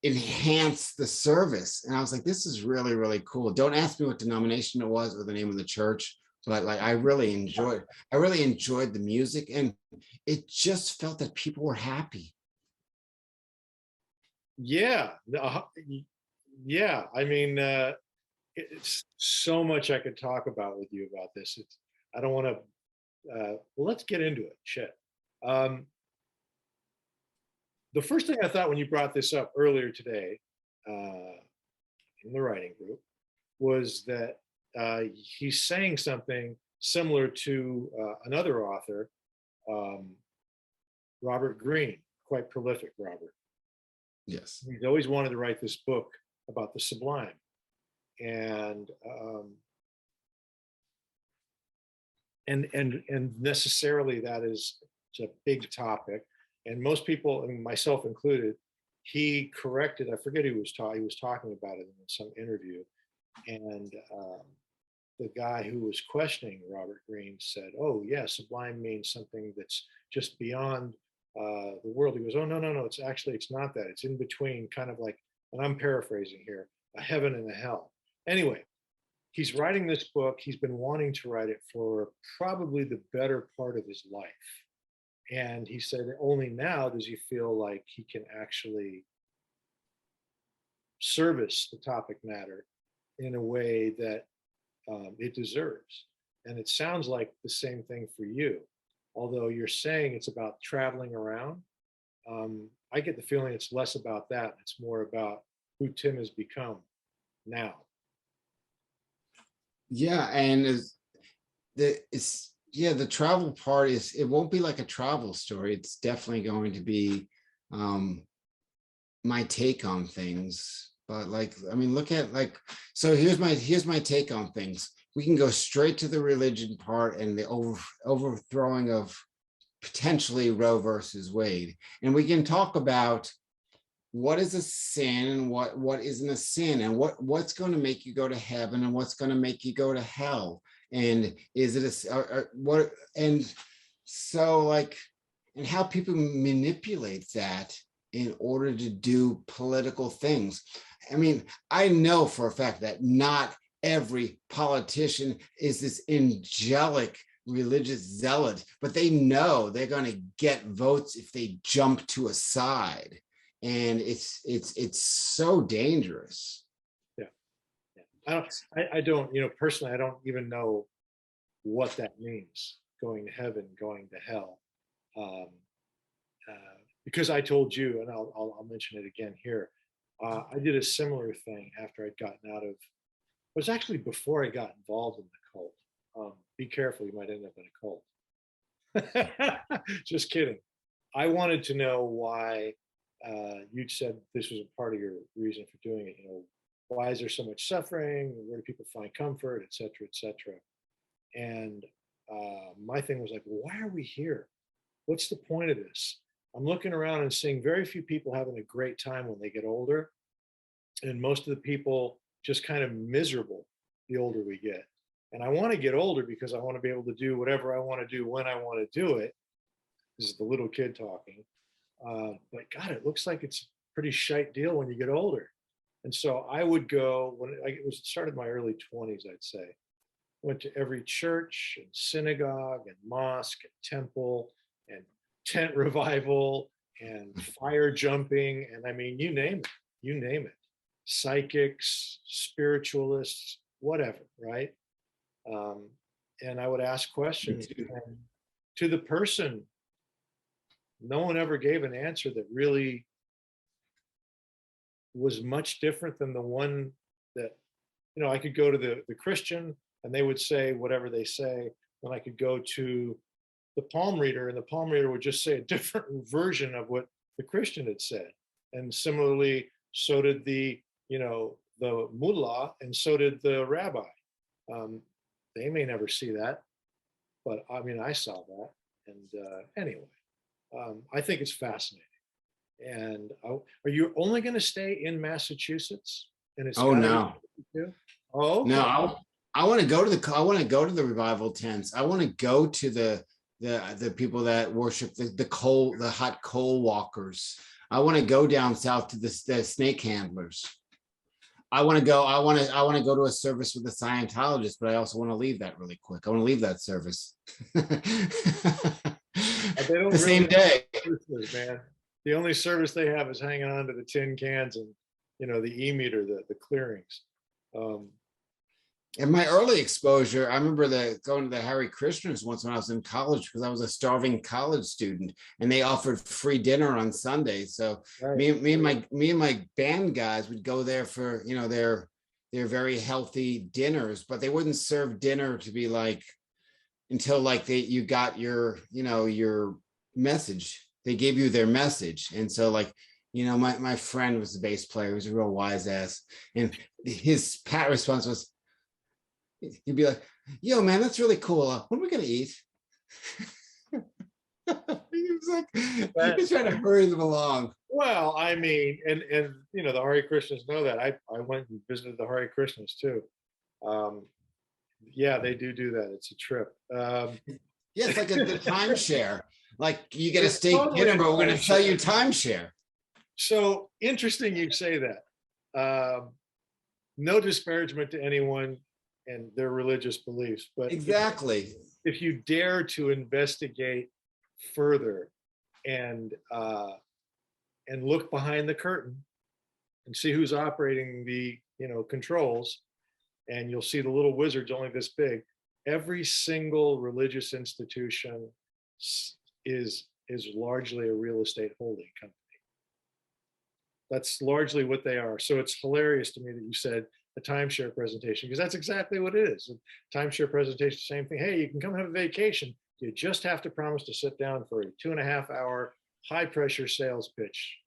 enhance the service. And I was like, this is really, really cool. Don't ask me what denomination it was or the name of the church, but like I really enjoyed the music, and it just felt that people were happy.
yeah, yeah. I mean, it's so much I could talk about with you about this. I don't want to. Well, let's get into it. Shit. Um, the first thing I thought when you brought this up earlier today in the writing group was that he's saying something similar to another author, um, Robert Greene, quite prolific Robert.
Yes.
He's always wanted to write this book about the sublime. And necessarily that is it's a big topic. And most people, and myself included, he corrected, I forget who he was talking about it in some interview, and the guy who was questioning Robert Greene said, "Oh, yeah, sublime means something that's just beyond the world." He goes, "Oh, no, no, no, it's not that. It's in between, kind of like," and I'm paraphrasing here, "a heaven and a hell." Anyway, he's writing this book. He's been wanting to write it for probably the better part of his life. And he said only now does he feel like he can actually service the topic matter in a way that it deserves. And it sounds like the same thing for you. Although you're saying it's about traveling around, I get the feeling it's less about that. It's more about who Tim has become now.
Yeah, and the travel part is, it won't be like a travel story. It's definitely going to be my take on things. But like, I mean, look at like, so here's my take on things. We can go straight to the religion part and the overthrowing of potentially Roe versus Wade, and we can talk about what is a sin and what isn't a sin, and what's going to make you go to heaven and what's going to make you go to hell, and is it what, and so like, and how people manipulate that in order to do political things. I mean, I know for a fact that not every politician is this angelic religious zealot, but they know they're going to get votes if they jump to a side. And it's so dangerous.
Yeah. I don't, personally, I don't even know what that means, going to heaven, going to hell. Because I told you, and I'll mention it again here. I did a similar thing after I'd gotten out of, it was actually before I got involved in the cult. Be careful, you might end up in a cult. Just kidding. I wanted to know why you'd said this was a part of your reason for doing it. Why is there so much suffering? Where do people find comfort, et cetera, et cetera? And my thing was like, well, why are we here? What's the point of this? I'm looking around and seeing very few people having a great time when they get older. And most of the people just kind of miserable the older we get. And I want to get older because I want to be able to do whatever I want to do when I want to do it. This is the little kid talking. But God, it looks like it's a pretty shite deal when you get older. And so I would go, when it started my early 20s, I'd say. Went to every church and synagogue and mosque and temple and tent revival and fire jumping. And I mean, you name it. Psychics, spiritualists, whatever, right? And I would ask questions. And to the person, no one ever gave an answer that really was much different than the one that, I could go to the Christian and they would say whatever they say. Then I could go to the palm reader and the palm reader would just say a different version of what the Christian had said. And similarly, so did the mullah, and so did the rabbi. They may never see that, but I mean, I saw that. And anyway, I think it's fascinating. And are you only going to stay in Massachusetts? And it's
no.
Oh, okay.
No, I want to go to the revival tents. I want to go to the people that worship the hot coal walkers. I want to go down south to the snake handlers. I want to go to a service with a Scientologist, but I also want to leave that really quick. I want to leave that service. The same day.
Man. The only service they have is hanging on to the tin cans and the e-meter, the clearings.
In my early exposure, I remember going to the Hare Krishnas once when I was in college, because I was a starving college student, and they offered free dinner on Sundays. So right. me and my band guys would go there for their very healthy dinners, but they wouldn't serve dinner to be like until like you got your message. They gave you their message, and so like my friend was the bass player, he was a real wise ass, and his pat response was, he'd be like, "Yo, man, that's really cool. What are we gonna eat?" He's like,
That-
he's trying to hurry them along.
well, I mean, and you know, the Hare Krishnas know that. I went and visited the Hare Krishnas too. Um, yeah, they do that. It's a trip.
Yeah, it's like the timeshare. Like you get a
It's
steak
totally
dinner, but
a
we're going to sell you
timeshare.
timeshare.
So interesting you say that. No disparagement to anyone and their religious beliefs, but
Exactly.
if you dare to investigate further and look behind the curtain and see who's operating the controls, and you'll see the little wizards only this big. Every single religious institution is largely a real estate holding company. That's largely what they are. So it's hilarious to me that you said a timeshare presentation, because that's exactly what it is. A timeshare presentation, same thing. Hey, you can come have a vacation. You just have to promise to sit down for a 2.5 hour high pressure sales pitch.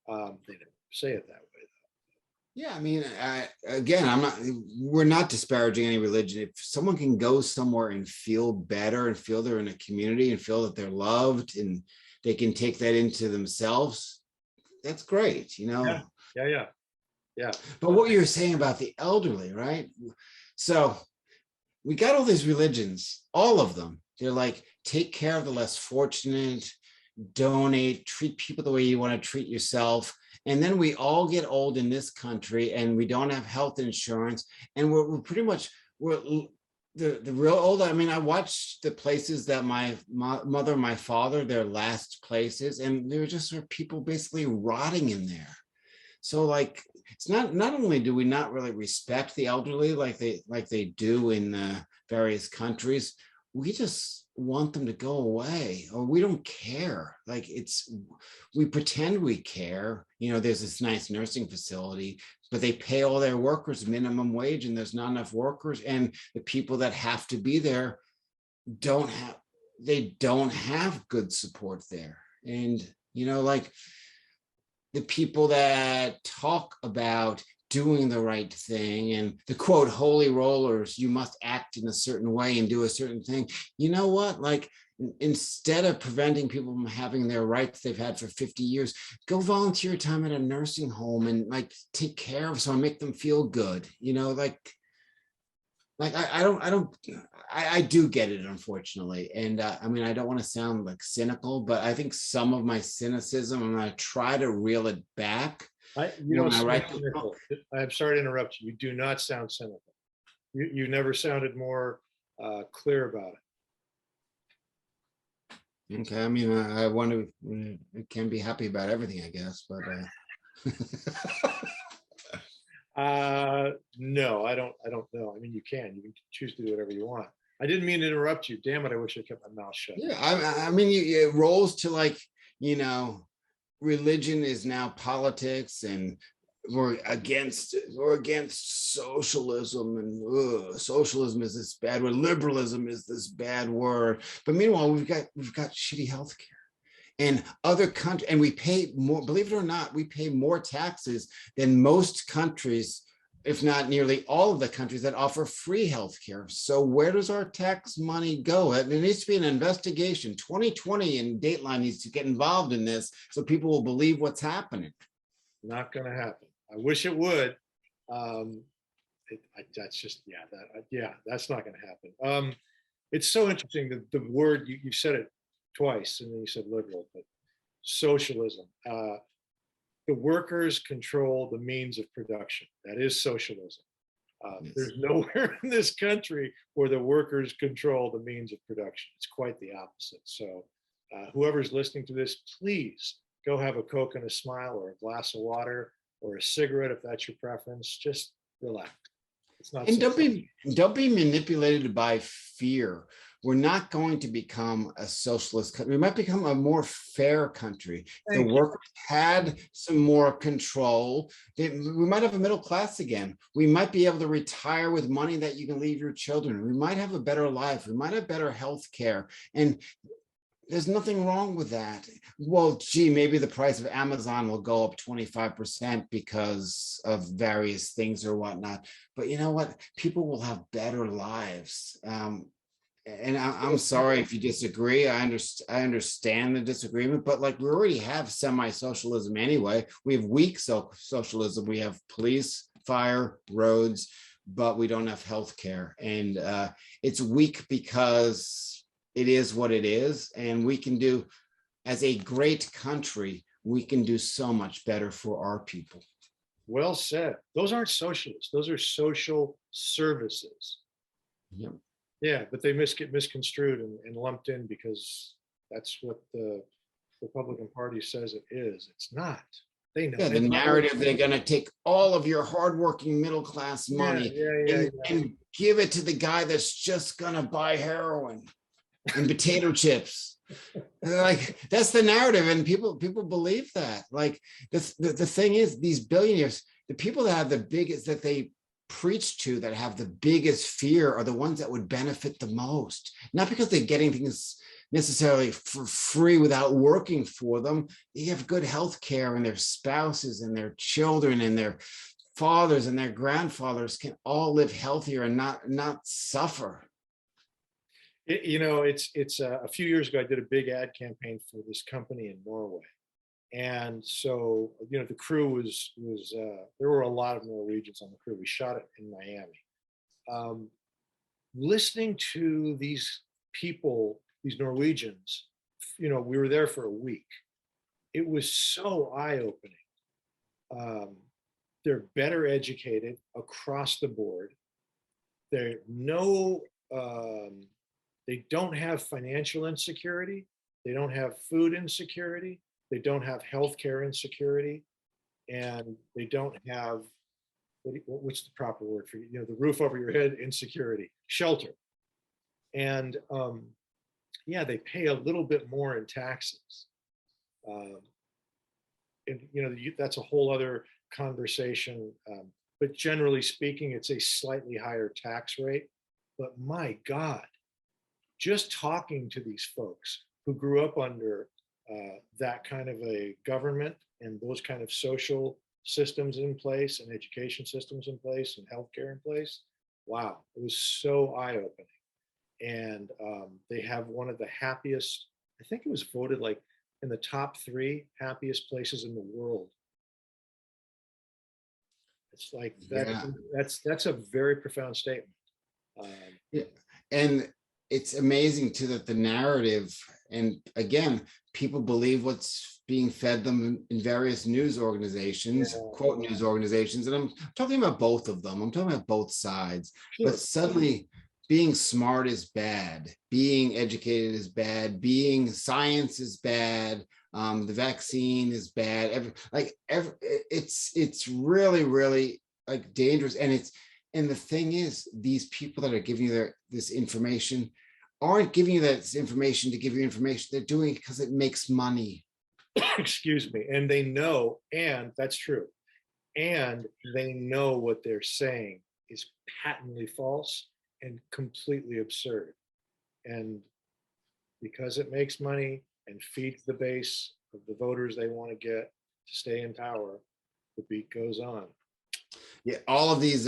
They don't say it that way.
Yeah, I mean, again, we're not disparaging any religion. If someone can go somewhere and feel better and feel they're in a community and feel that they're loved and they can take that into themselves, that's great, you know?
Yeah.
But what you were saying about the elderly, right? So we got all these religions, all of them. They're like, take care of the less fortunate, donate, treat people the way you want to treat yourself. And then we all get old in this country and we don't have health insurance. And we're pretty much, the real old. I mean, I watched the places that my mother, my father, their last places, and there were just sort of people basically rotting in there. So like, it's not only do we not really respect the elderly like they do in various countries, we just want them to go away, or we don't care. Like we pretend we care. You know, there's this nice nursing facility, but they pay all their workers minimum wage and there's not enough workers. And the people that have to be there don't have good support there. And, you know, like the people that talk about doing the right thing and the quote holy rollers, you must act in a certain way and do a certain thing. You know what? Like, instead of preventing people from having their rights they've had for 50 years, go volunteer time at a nursing home and like take care of someone, make them feel good. You know, like I do get it, unfortunately. And I mean, I don't want to sound like cynical, but I think some of my cynicism, I'm going to try to reel it back.
You don't sound cynical. I'm sorry to interrupt you. You do not sound cynical. You never sounded more clear about it.
Okay, I mean, I want to, can be happy about everything, I guess, but
no, I don't know. I mean, you can choose to do whatever you want. I didn't mean to interrupt you. Damn it, I wish I kept my mouth shut.
Yeah, I mean, it rolls to like, you know, religion is now politics, and we're against socialism, and socialism is this bad word, liberalism is this bad word. But meanwhile, we've got shitty healthcare. And other countries, and we pay more, believe it or not, we pay more taxes than most countries, if not nearly all of the countries that offer free healthcare. So where does our tax money go? There needs to be an investigation. 2020 and Dateline needs to get involved in this so people will believe what's happening.
Not going to happen. I wish it would. That's just, that's not going to happen. It's so interesting that the word, you said it twice, and then you said liberal, but socialism. The workers control the means of production. That is socialism. Yes. There's nowhere in this country where the workers control the means of production. It's quite the opposite. So whoever's listening to this, please go have a Coke and a smile, or a glass of water, or a cigarette if that's your preference. Just relax. It's not.
And don't be manipulated by fear. We're not going to become a socialist country. We might become a more fair country. The workers had some more control. We might have a middle class again. We might be able to retire with money that you can leave your children. We might have a better life. We might have better health care. And there's nothing wrong with that. Well, gee, maybe the price of Amazon will go up 25% because of various things or whatnot. But you know what? People will have better lives. and I'm sorry if you disagree. I understand the disagreement, but like we already have semi-socialism anyway. We have weak socialism. We have police, fire, roads, but we don't have healthcare, and it's weak because it is what it is. And we can do, as a great country, we can do so much better for our people.
Well said. Those aren't socialists. Those are social services.
Yep.
Yeah, but they get misconstrued and lumped in because that's what the Republican Party says it is. It's not. They know.
Yeah, the narrative, they're going to take all of your hardworking middle class money and give it to the guy that's just going to buy heroin and potato chips. Like, that's the narrative, and people believe that. Like, the thing is, these billionaires, the people that have the biggest, that they preach to, that have the biggest fear, are the ones that would benefit the most. Not because they're getting things necessarily for free without working for them. They have good health care, and their spouses and their children and their fathers and their grandfathers can all live healthier and not suffer.
It's a few years ago, I did a big ad campaign for this company in Norway. And so, the crew was there were a lot of Norwegians on the crew. We shot it in Miami. Listening to these people, these Norwegians, we were there for a week. It was so eye-opening. They're better educated across the board. They don't have financial insecurity. They don't have food insecurity. They don't have healthcare insecurity, and they don't have what's the proper word for the roof over your head insecurity, shelter, and they pay a little bit more in taxes, and that's a whole other conversation. But generally speaking, it's a slightly higher tax rate. But my God, just talking to these folks who grew up under that kind of a government and those kind of social systems in place and education systems in place and healthcare in place, wow, it was so eye-opening. And they have one of the happiest, I think it was voted like in the top 3 happiest places in the world. It's like that's a very profound statement.
Yeah. And it's amazing too that the narrative, and again, people believe what's being fed them in various news organizations, quote news organizations, and I'm talking about both of them. I'm talking about both sides. Sure. But suddenly, being smart is bad, being educated is bad, being science is bad, the vaccine is bad. It's really, really like dangerous, and the thing is, these people that are giving you this information aren't giving you that information to give you information. They're doing it because it makes money.
Excuse me. And they know, and that's true. And they know what they're saying is patently false and completely absurd. And because it makes money and feeds the base of the voters they want to get to stay in power, the beat goes on.
Yeah, all of these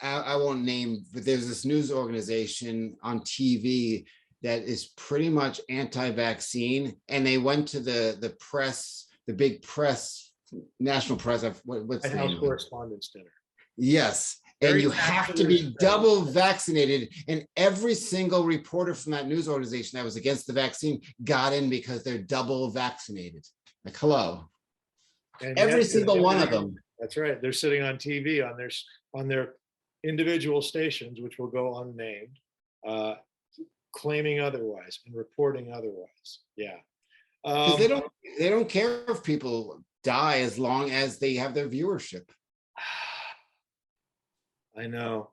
I won't name, but there's this news organization on TV that is pretty much anti-vaccine, and they went to the press, the big press, national press. What's the
House Correspondents' Dinner.
Yes, and you have to be double vaccinated, and every single reporter from that news organization that was against the vaccine got in because they're double vaccinated. Like, hello. And every single one of them.
That's right. They're sitting on TV on their individual stations, which will go unnamed, claiming otherwise and reporting otherwise. Yeah.
Because they don't care if people die as long as they have their viewership.
I know.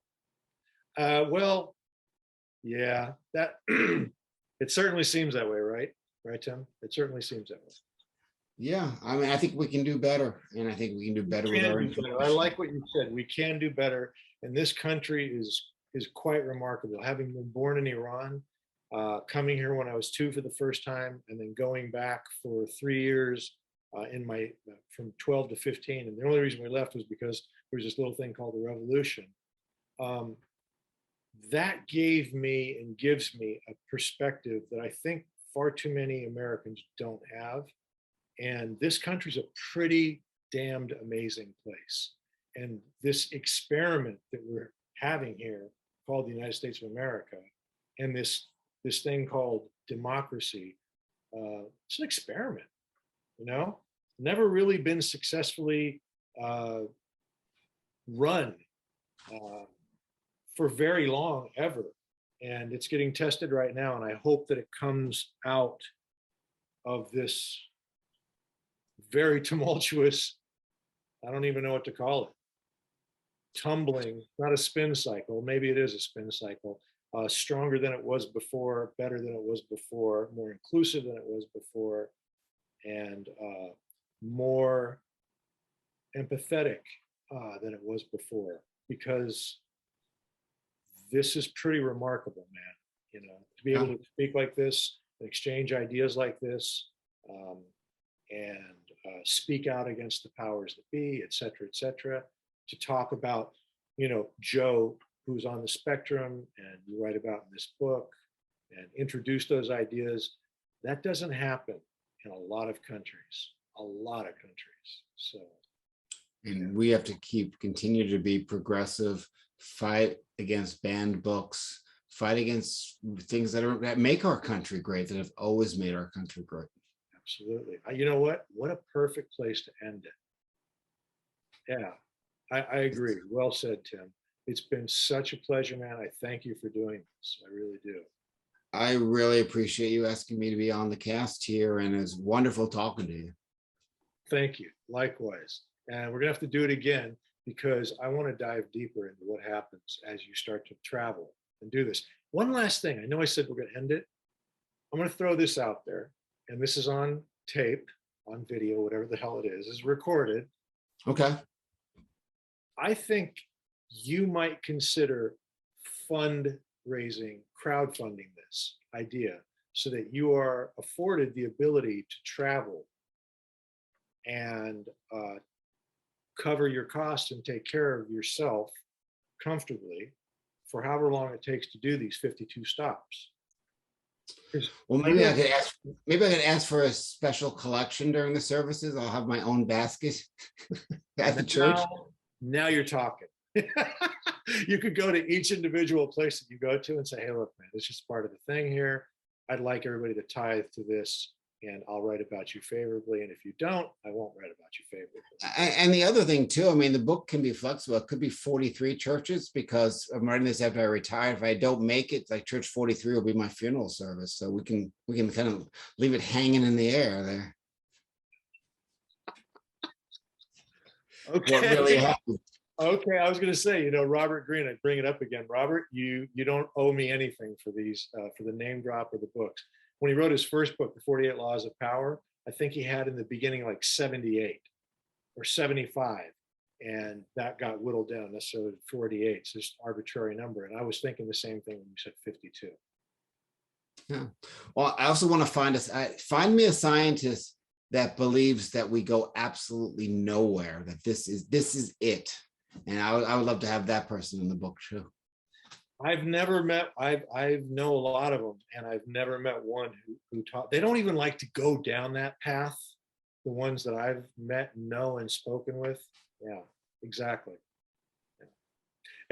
Well, yeah, that it certainly seems that way, right? Right, Tim? It certainly seems that way.
Yeah, I mean, I think we can do better, and I think we can do better with our information.
I like what you said. We can do better, and this country is quite remarkable. Having been born in Iran, coming here when I was 2 for the first time, and then going back for 3 years from 12 to 15. And the only reason we left was because there was this little thing called the revolution. that gave me and gives me a perspective that I think far too many Americans don't have. And this country's a pretty damned amazing place. And this experiment that we're having here called the United States of America, and this thing called democracy, it's an experiment, you know, never really been successfully run for very long ever. And it's getting tested right now. And I hope that it comes out of this very tumultuous, I don't even know what to call it, tumbling, not a spin cycle. Maybe it is a spin cycle. Stronger than it was before, better than it was before, more inclusive than it was before, and more empathetic than it was before. Because this is pretty remarkable, man. You know, to be able to speak like this, exchange ideas like this, and speak out against the powers that be, et cetera, to talk about, you know, Joe, who's on the spectrum, and you write about in this book, and introduce those ideas. That doesn't happen in a lot of countries, So.
And we have to continue to be progressive, fight against banned books, fight against things that make our country great, that have always made our country great.
Absolutely. You know what? What a perfect place to end it. Yeah, I agree. Well said, Tim. It's been such a pleasure, man. I thank you for doing this. I really do.
I really appreciate you asking me to be on the cast here, and it's wonderful talking to you.
Thank you. Likewise. And we're going to have to do it again, because I want to dive deeper into what happens as you start to travel and do this. One last thing. I know I said we're going to end it. I'm going to throw this out there, and this is on tape, on video, whatever the hell it is recorded.
Okay.
I think you might consider crowdfunding this idea, so that you are afforded the ability to travel and cover your costs and take care of yourself comfortably for however long it takes to do these 52 stops.
Well, maybe I could ask for a special collection during the services. I'll have my own basket at the church.
Now you're talking. You could go to each individual place that you go to and say, hey, look, man, this is part of the thing here. I'd like everybody to tithe to this, and I'll write about you favorably. And if you don't, I won't write about you favorably.
And the other thing too, I mean, the book can be flexible. It could be 43 churches, because I'm writing this after I retire. If I don't make it, like church 43 will be my funeral service. So we can kind of leave it hanging in the air there.
Okay.
What really happened?
Okay, I was going to say, you know, Robert Greene, I bring it up again. Robert, you don't owe me anything for these, for the name drop of the books. When he wrote his first book, The 48 Laws of Power, I think he had in the beginning like 78 or 75, and that got whittled down necessarily to 48. It's just an arbitrary number. And I was thinking the same thing when you said 52.
Yeah. Well, I also want to find me a scientist that believes that we go absolutely nowhere, that this is it. And I would love to have that person in the book too.
I've never met, I know a lot of them, and I've never met one who taught. They don't even like to go down that path. The ones that I've met, know, and spoken with. Yeah, exactly. Yeah.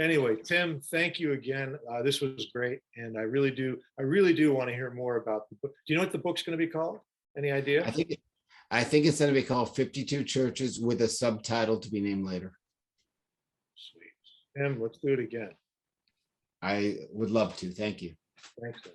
Anyway, Tim, thank you again. This was great, and I really do want to hear more about the book. Do you know what the book's going to be called? Any idea?
I think it's going to be called 52 Churches, with a subtitle to be named later.
Sweet. Tim, let's do it again.
I would love to. Thank you.
Thanks, Tim.